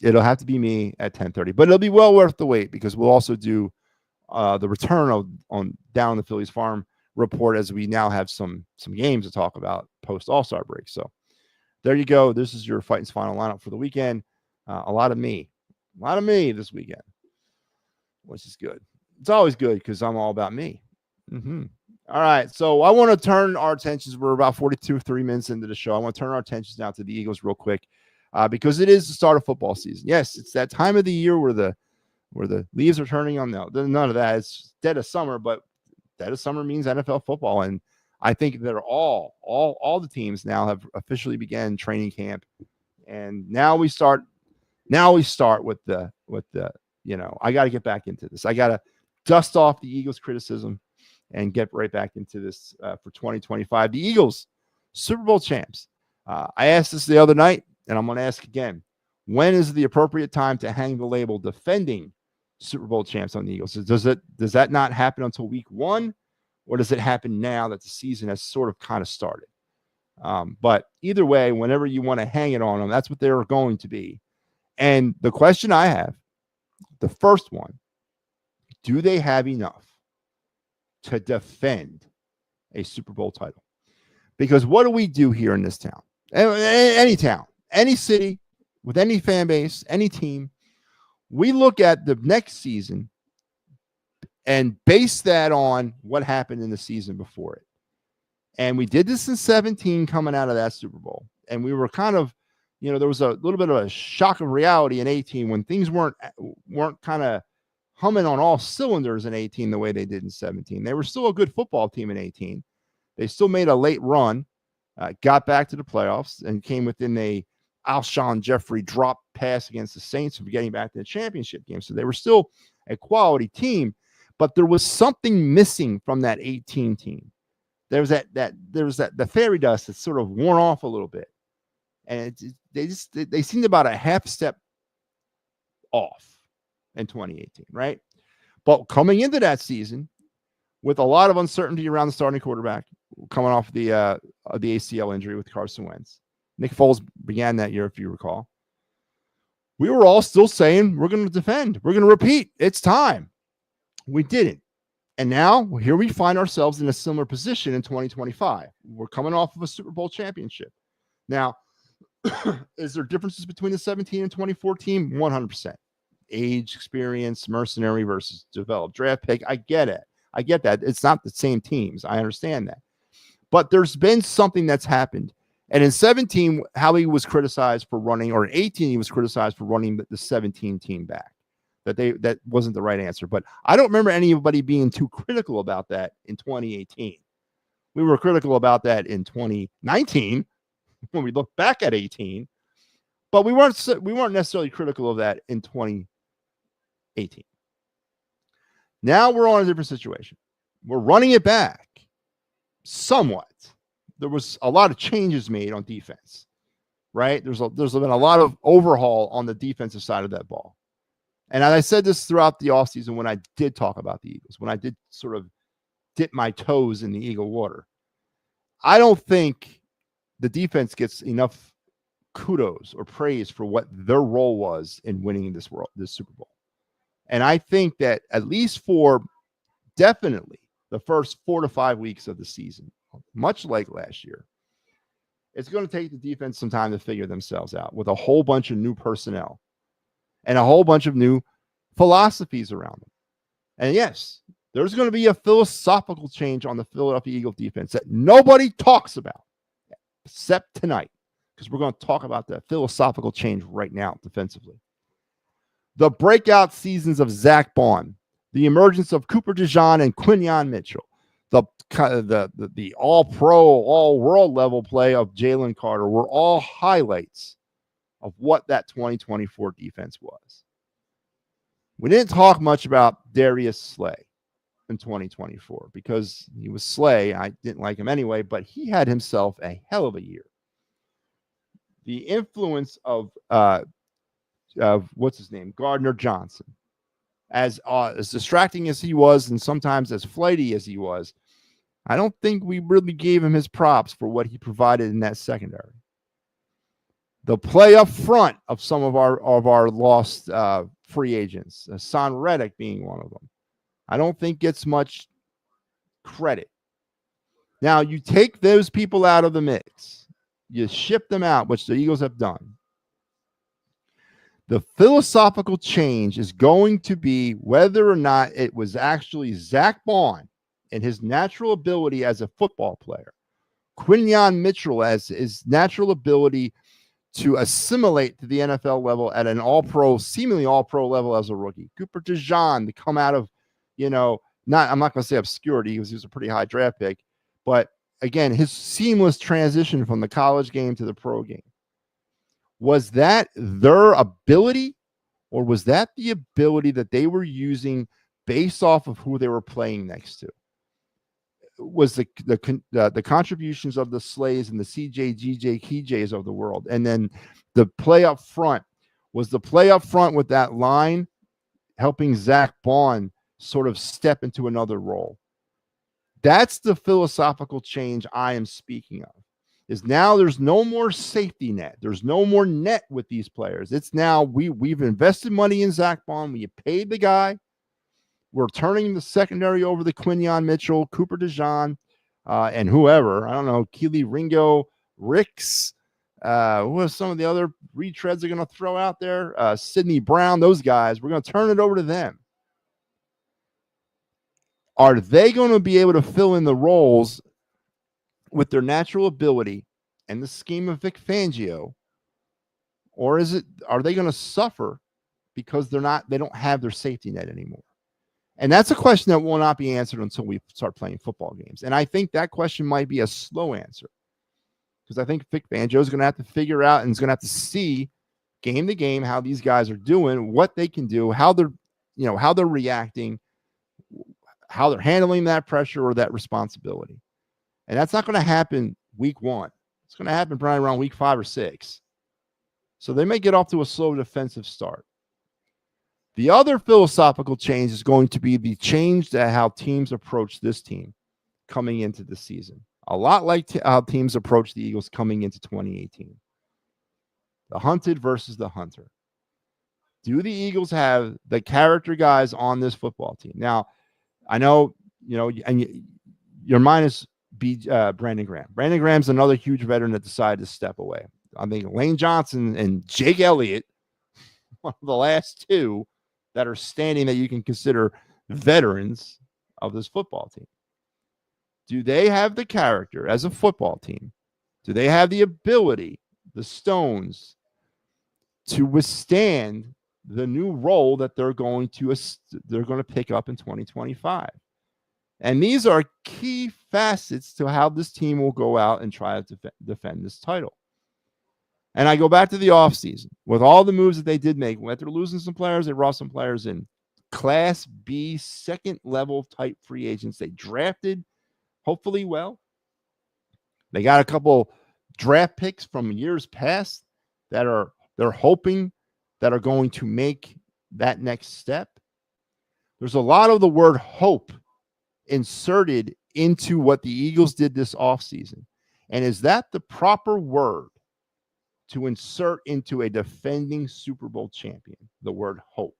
it'll have to be me at 10:30, but it'll be well worth the wait because we'll also do the return on Down the Phillies Farm report as we now have some games to talk about post All-Star break. So there you go. This is your Fightings final lineup for the weekend. A lot of me this weekend, which is good. It's always good because I'm all about me. All right. So I want to turn our attentions. We're about 3 minutes into the show. I want to turn our attentions now to the Eagles real quick because it is the start of football season. Yes, it's that time of the year where the leaves are turning on. No, none of that. It's dead of summer, but dead of summer means NFL football. And I think that all the teams now have officially began training camp. And now we start with the I got to get back into this. I got to dust off the Eagles criticism and get right back into this for 2025. The Eagles, Super Bowl champs. I asked this the other night, and I'm going to ask again. When is the appropriate time to hang the label defending Super Bowl champs on the Eagles? Does that not happen until week 1, or does it happen now that the season has sort of kind of started? But either way, whenever you want to hang it on them, that's what they're going to be. And the question I have, the first one, do they have enough to defend a Super Bowl title? Because what do we do here in this town? Any town, any city, with any fan base, any team, we look at the next season and base that on what happened in the season before it. And we did this in 17 coming out of that Super Bowl. And we were kind of, there was a little bit of a shock of reality in 18 when things weren't kind of humming on all cylinders in 18 the way they did in 17. They were still a good football team in 18. They still made a late run, got back to the playoffs, and came within a Alshon Jeffrey drop pass against the Saints of getting back to the championship game. So they were still a quality team, but there was something missing from that 18 team. There was the fairy dust that sort of worn off a little bit. And they seemed about a half step off in 2018, right? But coming into that season with a lot of uncertainty around the starting quarterback, coming off the ACL injury with Carson Wentz, Nick Foles began that year, if you recall. We were all still saying, we're going to defend. We're going to repeat. It's time. We didn't. And now here we find ourselves in a similar position in 2025. We're coming off of a Super Bowl championship. Now, is there differences between the 17 and 24 team? 100%. Age, experience, mercenary versus developed draft pick. I get it. I get that. It's not the same teams. I understand that. But there's been something that's happened. And in 17, Howie was criticized for running, or in 18, he was criticized for running the 17 team back. That wasn't the right answer. But I don't remember anybody being too critical about that in 2018. We were critical about that in 2019 when we look back at 18, but we weren't necessarily critical of that in 2018. Now we're on a different situation. We're running it back somewhat. There was a lot of changes made on defense, right? There's been a lot of overhaul on the defensive side of that ball. And I said this throughout the offseason when I did talk about the Eagles, when I did sort of dip my toes in the Eagle water. I don't think the defense gets enough kudos or praise for what their role was in winning this Super Bowl. And I think that at least for definitely the first 4 to 5 weeks of the season, much like last year, it's going to take the defense some time to figure themselves out with a whole bunch of new personnel and a whole bunch of new philosophies around them. And yes, there's going to be a philosophical change on the Philadelphia Eagles defense that nobody talks about except tonight, because we're going to talk about that philosophical change right now defensively. The breakout seasons of Zach Bond, the emergence of Cooper DeJean and Quinyon Mitchell, the all-pro, all-world level play of Jalen Carter were all highlights of what that 2024 defense was. We didn't talk much about Darius Slay in 2024 because he was Slay. I didn't like him anyway, but he had himself a hell of a year. The influence of what's his name, Gardner Johnson, as distracting as he was, and sometimes as flighty as he was, I don't think we really gave him his props for what he provided in that secondary. The play up front of some of our lost free agents, Son Reddick being one of them, I don't think gets much credit. Now, you take those people out of the mix, you ship them out, which the Eagles have done. The philosophical change is going to be whether or not it was actually Zach Bond and his natural ability as a football player, Quinyon Mitchell as his natural ability to assimilate to the NFL level at an all-pro, seemingly all-pro level as a rookie. Cooper DeJean to come out of, I'm not going to say obscurity because he was a pretty high draft pick, but again, his seamless transition from the college game to the pro game. Was that their ability, or was that the ability that they were using based off of who they were playing next to? Was the contributions of the Slays and the CJ, GJ, KJs of the world, and then the play up front, was the play up front with that line helping Zach Bond sort of step into another role? That's the philosophical change I am speaking of. Is now there's no more safety net. There's no more net with these players. It's now we've invested money in Zach Bond. We paid the guy. We're turning the secondary over to Quinyon Mitchell, Cooper DeJean, and whoever. I don't know, Keely Ringo, Ricks. Who are some of the other retreads they're going to throw out there? Sidney Brown, those guys. We're going to turn it over to them. Are they going to be able to fill in the roles with their natural ability and the scheme of Vic Fangio? Or are they going to suffer because they don't have their safety net anymore? And that's a question that will not be answered until we start playing football games. And I think that question might be a slow answer, because I think Vic Fangio is going to have to figure out and is going to have to see game to game how these guys are doing, what they can do, how they're reacting, how they're handling that pressure or that responsibility. And that's not going to happen week 1. It's going to happen probably around week 5 or 6. So they may get off to a slow defensive start. The other philosophical change is going to be the change to how teams approach this team coming into the season. A lot like how teams approach the Eagles coming into 2018. The hunted versus the hunter. Do the Eagles have the character guys on this football team? Now, I know, and your mind is Brandon Graham. Brandon Graham's another huge veteran that decided to step away. I think Lane Johnson and Jake Elliott, one of the last two that are standing that you can consider veterans of this football team. Do they have the character as a football team? Do they have the ability, the stones, to withstand the new role that they're going to pick up in 2025? And these are key facets to how this team will go out and try to defend this title. And I go back to the offseason with all the moves that they did make. When they're losing some players, they brought some players in. Class B, second level type free agents. They drafted, hopefully well. They got a couple draft picks from years past that they're hoping that are going to make that next step. There's a lot of the word hope inserted into what the Eagles did this offseason. And is that the proper word to insert into a defending Super Bowl champion? The word hope.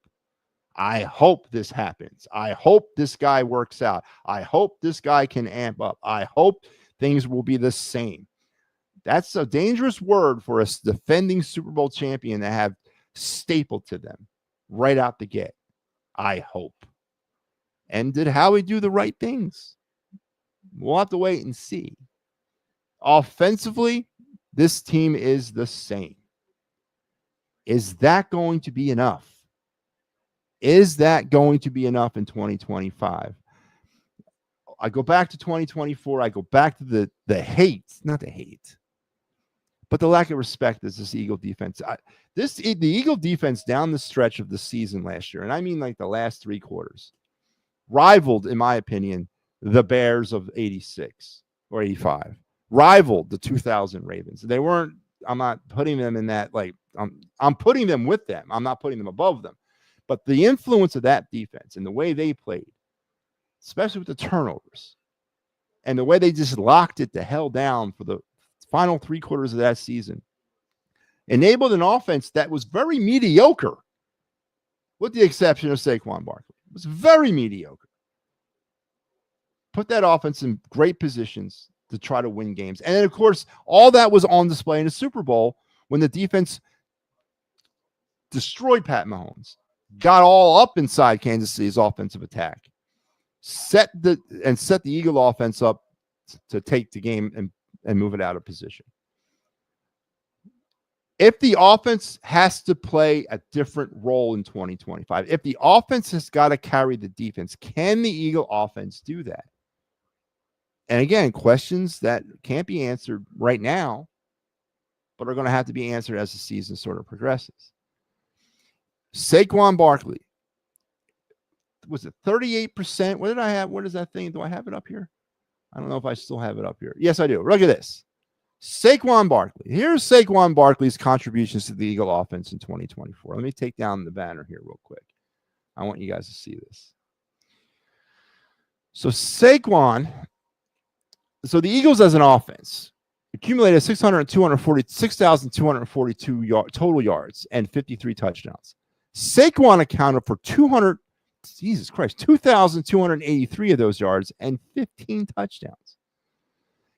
I hope this happens. I hope this guy works out. I hope this guy can amp up. I hope things will be the same. That's a dangerous word for a defending Super Bowl champion to have stapled to them right out the gate. I hope. And did Howie do the right things? We'll have to wait and see. Offensively, this team is the same. Is that going to be enough? Is that going to be enough in 2025? I go back to 2024. I go back to the hate, not the hate, But the lack of respect is this Eagle defense. The Eagle defense down the stretch of the season last year, and I mean like the last 3 quarters, rivaled, in my opinion, the Bears of 86 or 85, rivaled the 2000 Ravens. They weren't, I'm not putting them in that, like, I'm putting them with them. I'm not putting them above them. But the influence of that defense and the way they played, especially with the turnovers, and the way they just locked it the hell down for the final 3 quarters of that season, enabled an offense that was very mediocre, with the exception of Saquon Barkley. It was very mediocre. Put that offense in great positions to try to win games. And then, of course, all that was on display in the Super Bowl when the defense destroyed Pat Mahomes, got all up inside Kansas City's offensive attack, set the Eagle offense up to take the game and move it out of position. If the offense has to play a different role in 2025, if the offense has got to carry the defense, can the Eagle offense do that? And again, questions that can't be answered right now, but are going to have to be answered as the season sort of progresses. Saquon Barkley, was it 38%? What did I have? What is that thing? Do I have it up here? I don't know if I still have it up here. Yes, I do. Look at this. Saquon Barkley. Here's Saquon Barkley's contributions to the Eagle offense in 2024. Let me take down the banner here real quick. I want you guys to see this. So Saquon, so the Eagles as an offense accumulated 6,242 total yards and 53 touchdowns. Saquon accounted for 2,283 of those yards and 15 touchdowns.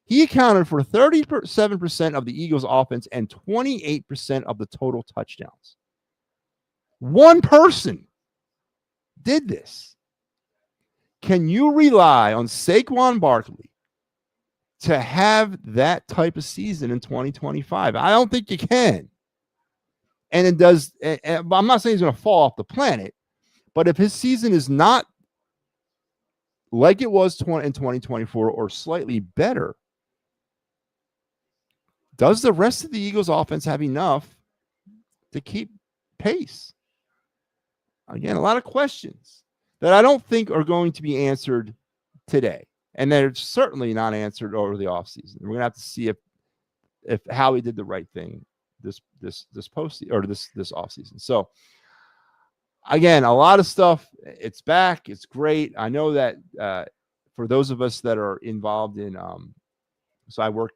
He accounted for 37% of the Eagles' offense and 28% of the total touchdowns. One person did this. Can you rely on Saquon Barkley to have that type of season in 2025? I don't think you can. And it does. I'm not saying he's going to fall off the planet, but if his season is not like it was in 2024 or slightly better, does the rest of the Eagles offense have enough to keep pace? Again, a lot of questions that I don't think are going to be answered today. And they're certainly not answered over the offseason. We're going to have to see if Howie did the right thing this post or this offseason. So again, a lot of stuff. It's back. It's great. I know that for those of us that are involved in, so I work,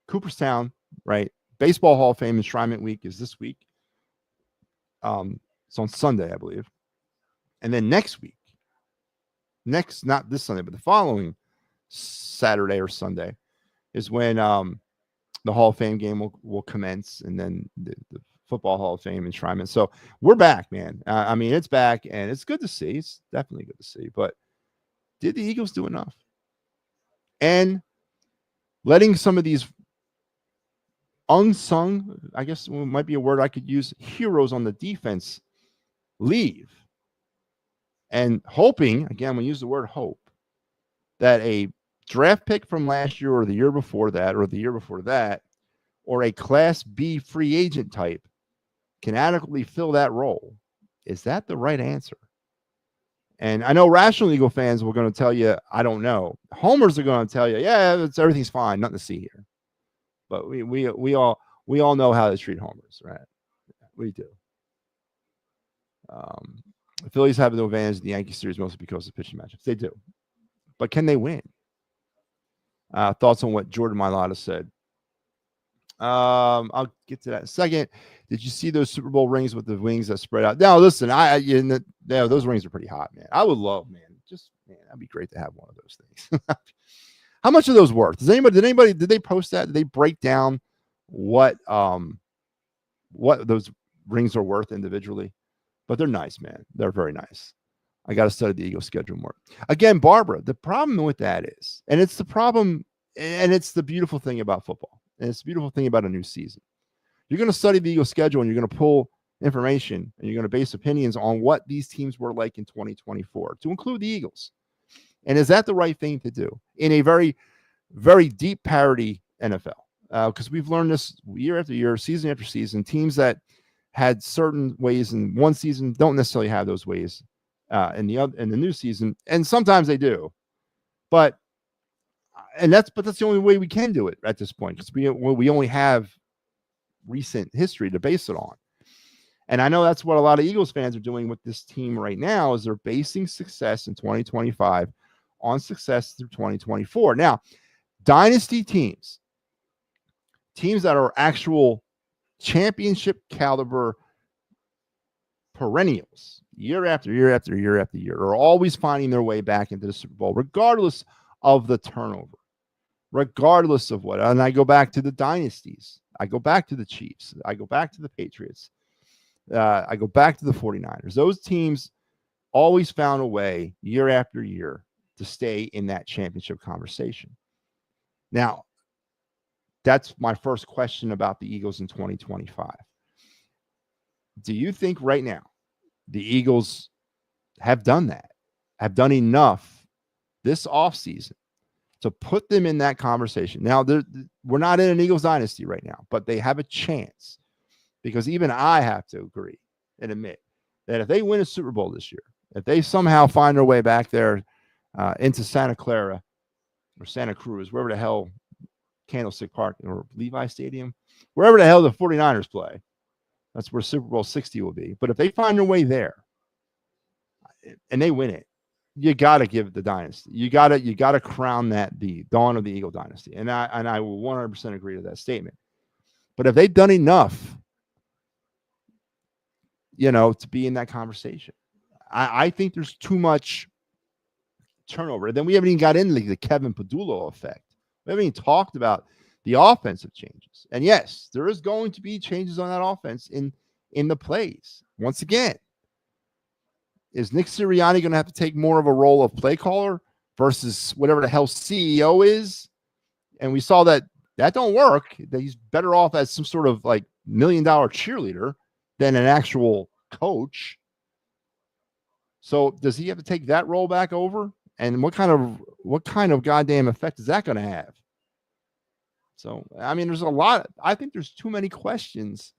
Cooperstown, right? Baseball Hall of Fame Enshrinement Week is this week. It's on Sunday, I believe. And then next week, not this Sunday, but the following Saturday or Sunday is when the Hall of Fame game will commence, and then the Football Hall of Fame enshrinement. So we're back, man. I mean, it's back, and it's good to see. It's definitely good to see. But did the Eagles do enough? And letting some of these unsung, I guess might be a word I could use, heroes on the defense leave, and hoping, again, we use the word hope, that a draft pick from last year or the year before that or the year before that, or a Class B free agent type can adequately fill that role. Is that the right answer? And I know rational Eagle fans were going to tell you, I don't know. Homers are going to tell you, yeah, everything's fine, nothing to see here. But we all know how to treat homers, right? We do. The Phillies have the advantage in the Yankee series mostly because of pitching matchups. They do. But can they win? Thoughts on what Jordan Mailata said. I'll get to that in a second. Did you see those Super Bowl rings with the wings that spread out? Now, listen, those rings are pretty hot, man. I would love, man. That'd be great to have one of those things. How much are those worth? Did they post that? Did they break down what those rings are worth individually? But they're nice, man. They're very nice. I got to study the Eagles schedule more. Again, Barbara, the problem with that is, and it's the problem, and it's the beautiful thing about football, and it's the beautiful thing about a new season. You're going to study the Eagles schedule, and you're going to pull information, and you're going to base opinions on what these teams were like in 2024, to include the Eagles. And is that the right thing to do in a very, very deep parity NFL? because we've learned this year after year, season after season. Teams that had certain ways in one season don't necessarily have those ways in the new season, and sometimes they do. But that's the only way we can do it at this point, because we only have recent history to base it on. And I know that's what a lot of Eagles fans are doing with this team right now, is they're basing success in 2025 on success through 2024. Now, dynasty teams that are actual championship caliber perennials, year after year after year after year, are always finding their way back into the Super Bowl, regardless of the turnover, regardless of what. And I go back to the dynasties. I go back to the Chiefs. I go back to the Patriots. I go back to the 49ers. Those teams always found a way year after year to stay in that championship conversation. Now, that's my first question about the Eagles in 2025. Do you think right now the Eagles have done that, have done enough this offseason to put them in that conversation? Now, we're not in an Eagles dynasty right now, but they have a chance, because even I have to agree and admit that if they win a Super Bowl this year, if they somehow find their way back there into Santa Clara or Santa Cruz, wherever the hell Candlestick Park or Levi Stadium, wherever the hell the 49ers play, that's where Super Bowl 60 will be. But if they find their way there and they win it, you got to give the dynasty. You got to crown that the dawn of the Eagle dynasty. And I will 100% agree to that statement. But if they've done enough, to be in that conversation, I think there's too much turnover. Then we haven't even got into the Kevin Padula effect. We haven't even talked about the offensive changes. And yes, there is going to be changes on that offense in the plays. Once again, is Nick Sirianni going to have to take more of a role of play caller versus whatever the hell CEO is? And we saw that don't work. That he's better off as some sort of like $1 million cheerleader than an actual coach. So does he have to take that role back over? And what kind of goddamn effect is that going to have? So, I mean, I think there's too many questions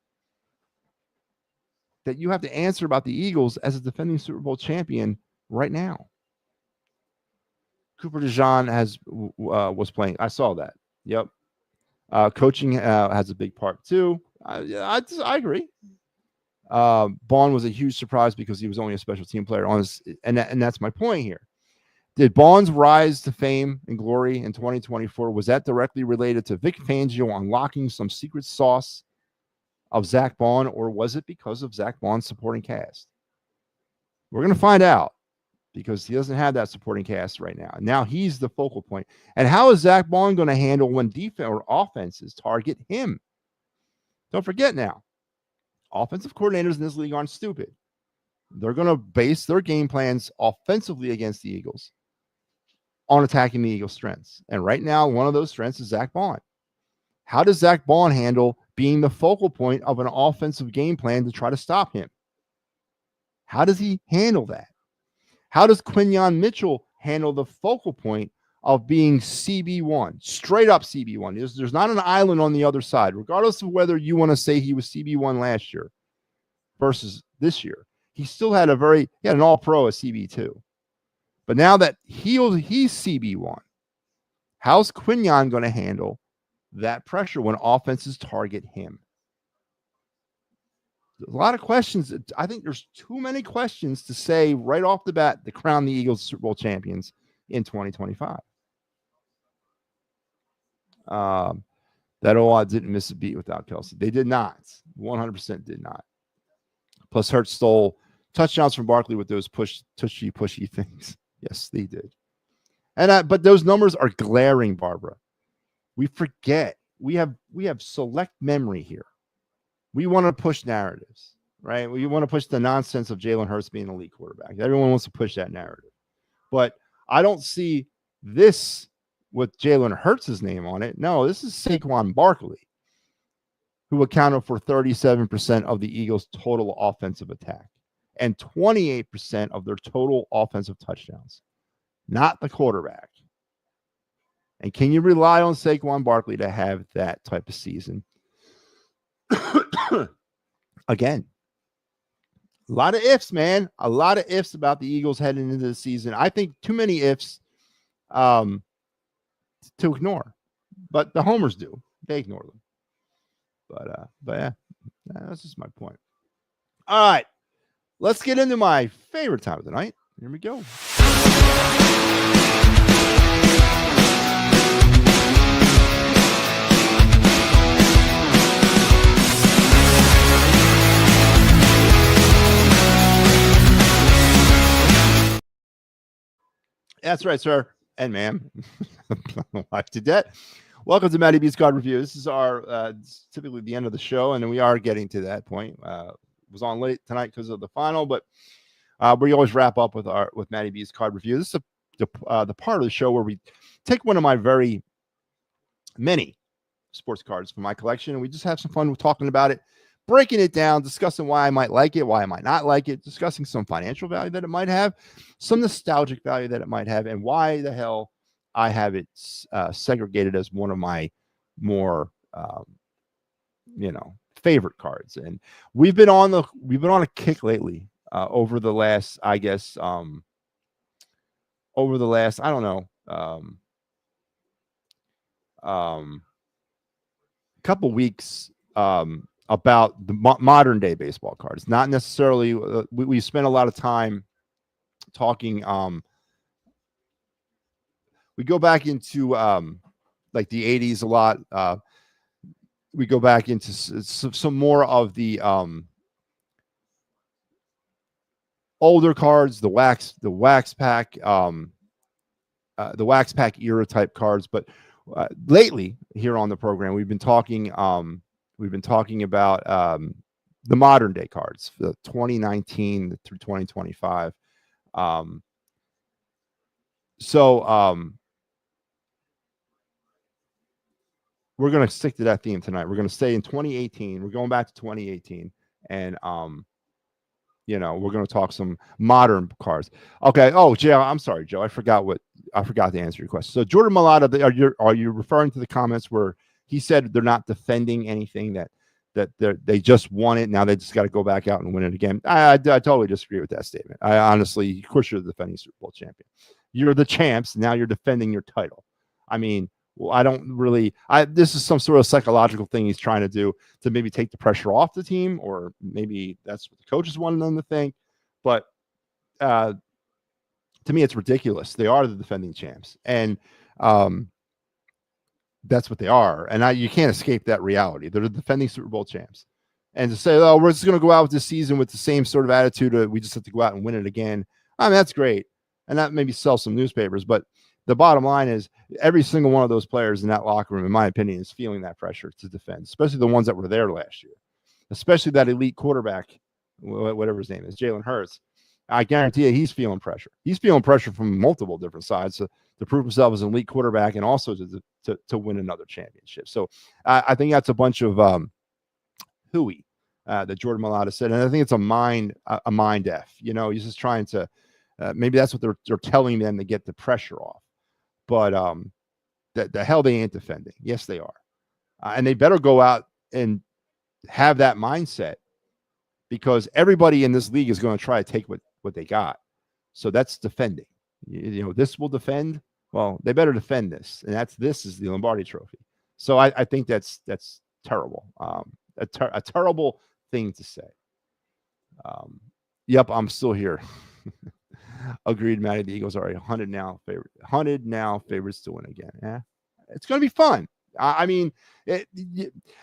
that you have to answer about the Eagles as a defending Super Bowl champion right now. Cooper DeJean was playing. I saw that. Yep. Coaching has a big part too. I agree. Bond was a huge surprise because he was only a special team player and that's my point here. Did Bond's rise to fame and glory in 2024, was that directly related to Vic Fangio unlocking some secret sauce of Zach Bond, or was it because of Zach Bond's supporting cast? We're going to find out, because he doesn't have that supporting cast right now. Now he's the focal point. And how is Zach Bond going to handle when defense or offenses target him? Don't forget now, offensive coordinators in this league aren't stupid. They're going to base their game plans offensively against the Eagles on attacking the Eagles' strengths. And right now, one of those strengths is Zach Bond. How does Zach Bond handle being the focal point of an offensive game plan to try to stop him? How does he handle that? How does Quinyon Mitchell handle the focal point of being CB1, straight up CB1? There's not an island on the other side, regardless of whether you want to say he was CB1 last year versus this year. He still had he had an all-pro at CB2. But now that he's CB1, how's Quinyon going to handle that pressure when offenses target him? There's a lot of questions. I think there's too many questions to say right off the bat to crown the Eagles Super Bowl champions in 2025. That O-line didn't miss a beat without Kelsey. They did not. 100% did not. Plus, Hurts stole touchdowns from Barkley with those pushy things. Yes, they did. And but those numbers are glaring, Barbara. We forget. We have select memory here. We want to push narratives, right? We want to push the nonsense of Jalen Hurts being an elite quarterback. Everyone wants to push that narrative. But I don't see this with Jalen Hurts' name on it. No, this is Saquon Barkley, who accounted for 37% of the Eagles' total offensive attack and 28% of their total offensive touchdowns, not the quarterback. And can you rely on Saquon Barkley to have that type of season? Again, a lot of ifs, man. A lot of ifs about the Eagles heading into the season. I think too many ifs to ignore. But the homers do. They ignore them. But yeah, that's just my point. All right. Let's get into my favorite time of the night. Here we go. That's right, sir. And ma'am. Life to debt. Welcome to MattyB's card review. This is our typically the end of the show, and we are getting to that point. Was on late tonight because of the final, but we always wrap up with MattyB's card review. This is the part of the show where we take one of my very many sports cards from my collection, and we just have some fun with talking about it, breaking it down, discussing why I might like it, why I might not like it, discussing some financial value that it might have, some nostalgic value that it might have, and why the hell I have it segregated as one of my more favorite cards. And we've been on a kick lately over the last, I guess, I don't know, couple weeks about the modern day baseball cards. Not necessarily we spent a lot of time talking. We go back into like the 80s a lot. We go back into some more of the older cards, the wax pack, the wax pack era type cards. But lately here on the program, we've been talking about the modern day cards, the 2019 through 2025. We're going to stick to that theme tonight. We're going to stay in 2018. We're going back to 2018, and we're going to talk some modern cards. Okay. Oh, Joe, I'm sorry, Joe. I forgot to answer your question. So Jordan Malata, are you referring to the comments where he said they're not defending anything, that they just won it, now they just got to go back out and win it again? I totally disagree with that statement. I honestly, of course, you're the defending Super Bowl champion. You're the champs. Now you're defending your title. I mean, well, I don't really. This is some sort of psychological thing he's trying to do to maybe take the pressure off the team, or maybe that's what the coaches wanted them to think. But to me, it's ridiculous. They are the defending champs, and that's what they are. And you can't escape that reality. They're the defending Super Bowl champs. And to say, oh, we're just going to go out with this season with the same sort of attitude, we just have to go out and win it again. I mean, that's great, and that maybe sell some newspapers, but the bottom line is every single one of those players in that locker room, in my opinion, is feeling that pressure to defend, especially the ones that were there last year, especially that elite quarterback, whatever his name is, Jalen Hurts. I guarantee you he's feeling pressure. He's feeling pressure from multiple different sides to prove himself as an elite quarterback and also to win another championship. So I think that's a bunch of hooey that Jordan Malata said. And I think it's a mind F. He's just trying to maybe that's what they're telling them to get the pressure off. But the hell they ain't defending. Yes, they are. And they better go out and have that mindset, because everybody in this league is going to try to take what they got. So that's defending. This will defend. Well, they better defend this. And this is the Lombardi Trophy. So I think that's terrible. A terrible thing to say. Yep, I'm still here. Agreed, Matty. The Eagles are 100 now favorites to win again. Yeah, it's going to be fun. I mean, and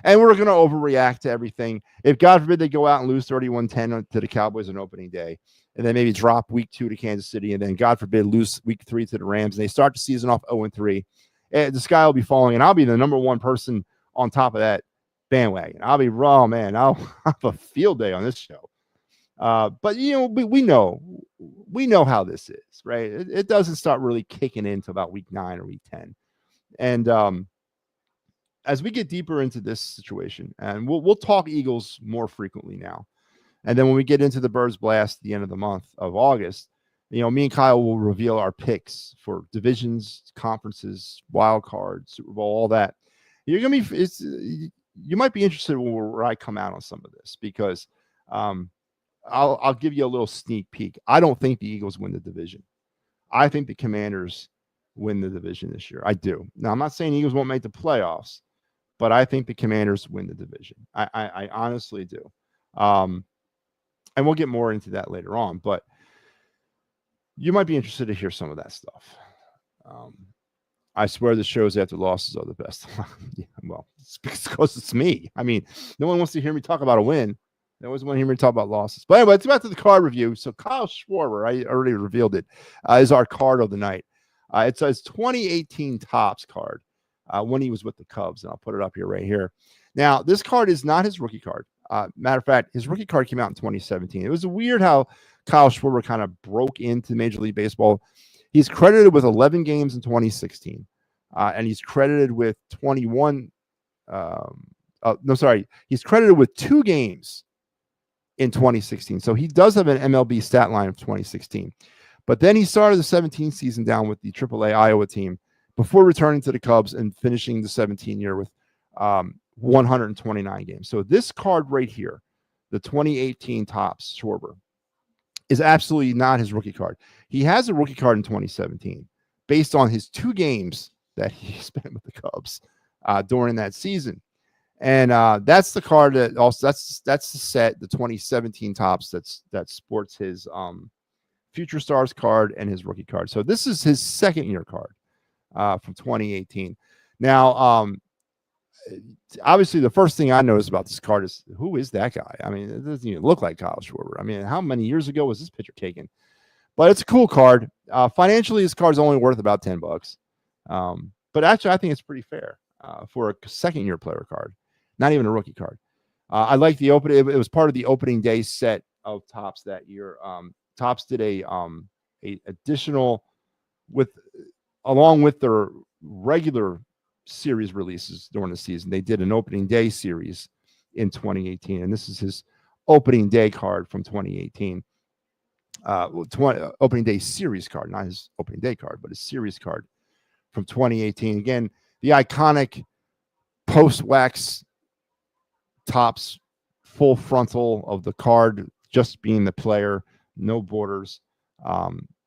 we're going to overreact to everything. If God forbid they go out and lose 31-10 to the Cowboys on opening day, and then maybe drop week 2 to Kansas City, and then God forbid lose week 3 to the Rams, and they start the season off 0-3, the sky will be falling, and I'll be the number one person on top of that bandwagon. I'll be raw, man. I'll have a field day on this show. But we know how this is, right? It doesn't start really kicking in until about week 9 or week 10. And as we get deeper into this situation, and we'll talk Eagles more frequently now, and then when we get into the Birds Blast at the end of the month of August, Me and Kyle will reveal our picks for divisions, conferences, wild card, Super Bowl, all that. You're gonna be. You might be interested where I come out on some of this because I'll give you a little sneak peek. I don't think the Eagles win the division. I think the Commanders win the division this year. I do. Now I'm not saying the Eagles won't make the playoffs, but I think the Commanders win the division. I honestly do. And we'll get more into that later on, but you might be interested to hear some of that stuff. I swear the shows after losses are the best. Yeah, well, it's because it's me. I mean, no one wants to hear me talk about a win. They always want to hear me talk about losses. But anyway, it's back to the card review. So Kyle Schwarber, I already revealed it, is our card of the night. It says 2018 Topps card when he was with the Cubs, and I'll put it up here right here. Now, this card is not his rookie card. Matter of fact, his rookie card came out in 2017. It was weird how Kyle Schwarber kind of broke into Major League Baseball. He's credited with 11 games in 2016, and he's credited with 21. He's credited with 2 games in 2016. So he does have an MLB stat line of 2016. But then he started the 17 season down with the AAA Iowa team before returning to the Cubs and finishing the 17 year with 129 games. So this card right here, the 2018 Topps Schwarber, is absolutely not his rookie card. He has a rookie card in 2017 based on his 2 games that he spent with the Cubs during that season. And that's the card that also that's the set, the 2017 Topps that sports his Future Stars card and his rookie card. So this is his second year card from 2018. Now, obviously, the first thing I noticed about this card is, who is that guy? I mean, it doesn't even look like Kyle Schwarber. I mean, how many years ago was this picture taken? But it's a cool card. Financially, this card is only worth about $10. But actually, I think it's pretty fair for a second-year player card, not even a rookie card. I like the opening. It was part of the opening day set of Topps that year. Topps did a additional along with their regular series releases during the season. They did an opening day series in 2018, and this is his opening day card from 2018. Opening day series card, not his opening day card, but his series card from 2018. Again, the iconic post-wax Topps full frontal of the card, just being the player, no borders.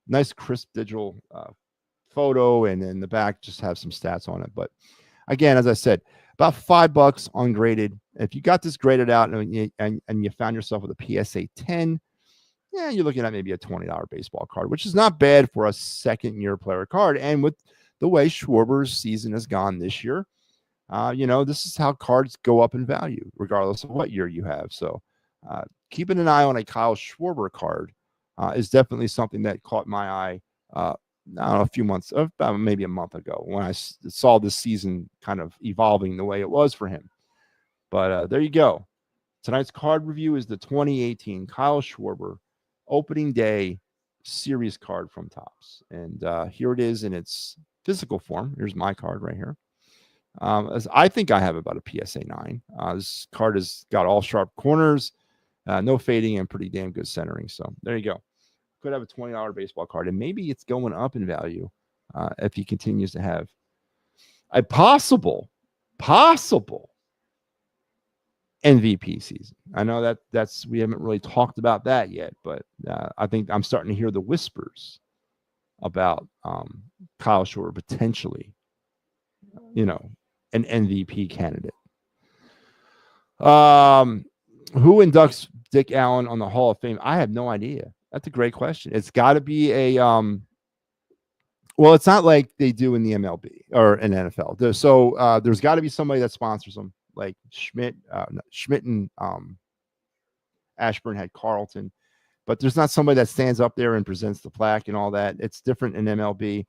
Nice crisp digital photo, and in the back just have some stats on it. But again, as I said, about $5 ungraded. If you got this graded out and you found yourself with a PSA 10, yeah, you're looking at maybe a $20 baseball card, which is not bad for a second-year player card. And with the way Schwarber's season has gone this year, this is how cards go up in value, regardless of what year you have. So keeping an eye on a Kyle Schwarber card is definitely something that caught my eye, I don't know, a few months, about maybe a month ago, when I saw this season kind of evolving the way it was for him. But there you go. Tonight's card review is the 2018 Kyle Schwarber opening day series card from Topps. And here it is in its physical form. Here's my card right here. As I think I have about a PSA 9. This card has got all sharp corners, no fading, and pretty damn good centering. So there you go. Could have a $20 baseball card, and maybe it's going up in value if he continues to have a possible MVP season. I know that's we haven't really talked about that yet, but I think I'm starting to hear the whispers about Kyle Schwarber potentially, an MVP candidate. Who inducts Dick Allen on the Hall of Fame? I have no idea. That's a great question. It's got to be a well, it's not like they do in the MLB or in NFL. There's got to be somebody that sponsors them, like Schmidt and Ashburn had Carlton, but there's not somebody that stands up there and presents the plaque and all that. It's different in MLB.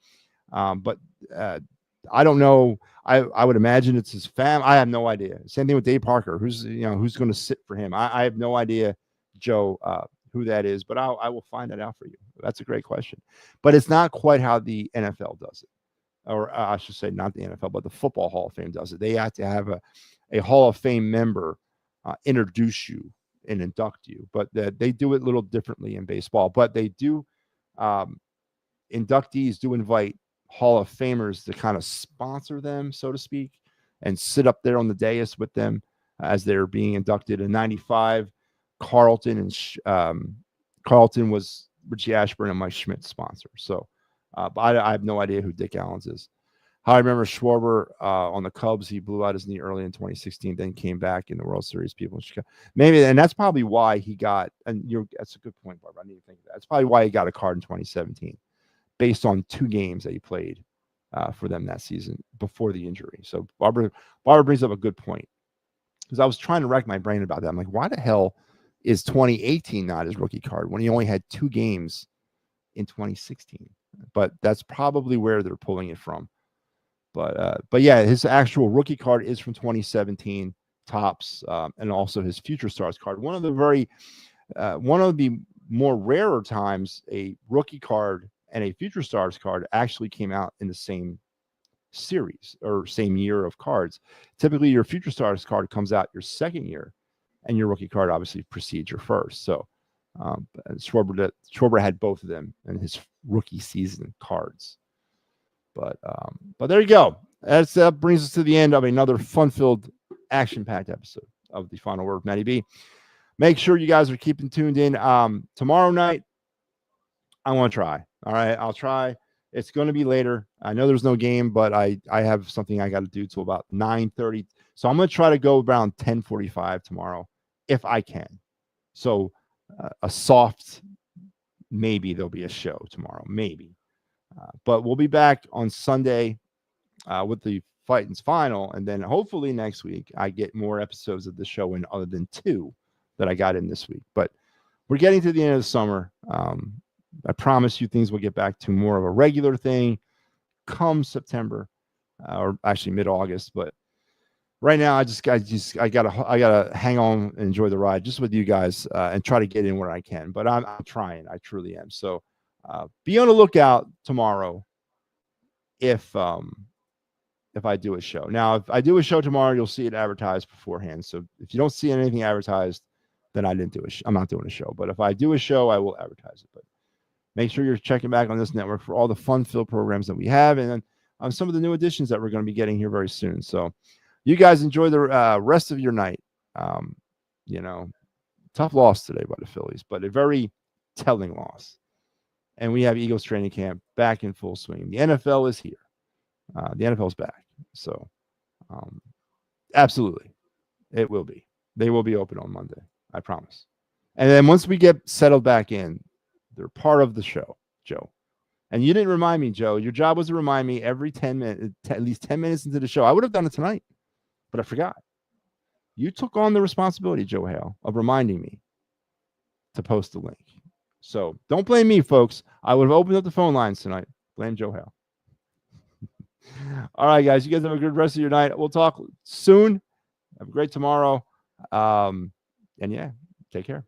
But I don't know. I would imagine it's his fam. I have no idea. Same thing with Dave Parker. Who's going to sit for him? I have no idea, Joe, who that is, but I will find that out for you. That's a great question. But it's not quite how the NFL does it. Or I should say not the NFL, but the Football Hall of Fame does it. They have to have a Hall of Fame member introduce you and induct you. But they do it a little differently in baseball. But they do Inductees do invite Hall of Famers to kind of sponsor them, so to speak, and sit up there on the dais with them as they're being inducted. In '95, Carlton was Richie Ashburn and Mike Schmidt's sponsor. So, but I have no idea who Dick Allen's is. I remember Schwarber on the Cubs. He blew out his knee early in 2016, then came back in the World Series. People in Chicago, maybe, and that's probably why he got. And that's a good point, Barbara. I need to think of that. That's probably why he got a card in 2017, based on 2 games that he played for them that season before the injury. So Barbara brings up a good point, because I was trying to rack my brain about that. I'm like, why the hell is 2018 not his rookie card when he only had 2 games in 2016? But that's probably where they're pulling it from. But yeah, his actual rookie card is from 2017 Topps, and also his Future Stars card. One of the more rarer times a rookie card and a Future Stars card actually came out in the same series or same year of cards. Typically, your Future Stars card comes out your second year, and your rookie card obviously precedes your first. So Schwarber had both of them in his rookie season cards. But there you go. That brings us to the end of another fun-filled, action-packed episode of the Final Word with Matty B. Make sure you guys are keeping tuned in. Tomorrow night, I want to try. All right, I'll try. It's going to be later. I know there's no game, but I have something I got to do till about 9:30. So I'm going to try to go around 10:45 tomorrow, if I can. So a soft, maybe there'll be a show tomorrow, maybe. But we'll be back on Sunday with the Fightins final, and then hopefully next week I get more episodes of the show in other than 2 that I got in this week. But we're getting to the end of the summer. I promise you things will get back to more of a regular thing come September, or actually mid-August. But right now, I gotta hang on and enjoy the ride just with you guys, and try to get in where I can. But I'm trying. I truly am. So be on the lookout tomorrow if I do a show. Now, if I do a show tomorrow, you'll see it advertised beforehand. So if you don't see anything advertised, then I didn't do I'm not doing a show. But if I do a show, I will advertise it. But make sure you're checking back on this network for all the fun-filled programs that we have, and then some of the new additions that we're going to be getting here very soon. So you guys enjoy the rest of your night. Tough loss today by the Phillies, but a very telling loss. And we have Eagles training camp back in full swing. The NFL is here. The NFL is back. So absolutely, it will be. They will be open on Monday. I promise. And then once we get settled back in, they're part of the show, Joe. And you didn't remind me, Joe. Your job was to remind me every 10 minutes, at least 10 minutes into the show. I would have done it tonight, but I forgot. You took on the responsibility, Joe Hale, of reminding me to post the link. So don't blame me, folks. I would have opened up the phone lines tonight. Blame Joe Hale. All right, guys. You guys have a good rest of your night. We'll talk soon. Have a great tomorrow. And yeah, take care.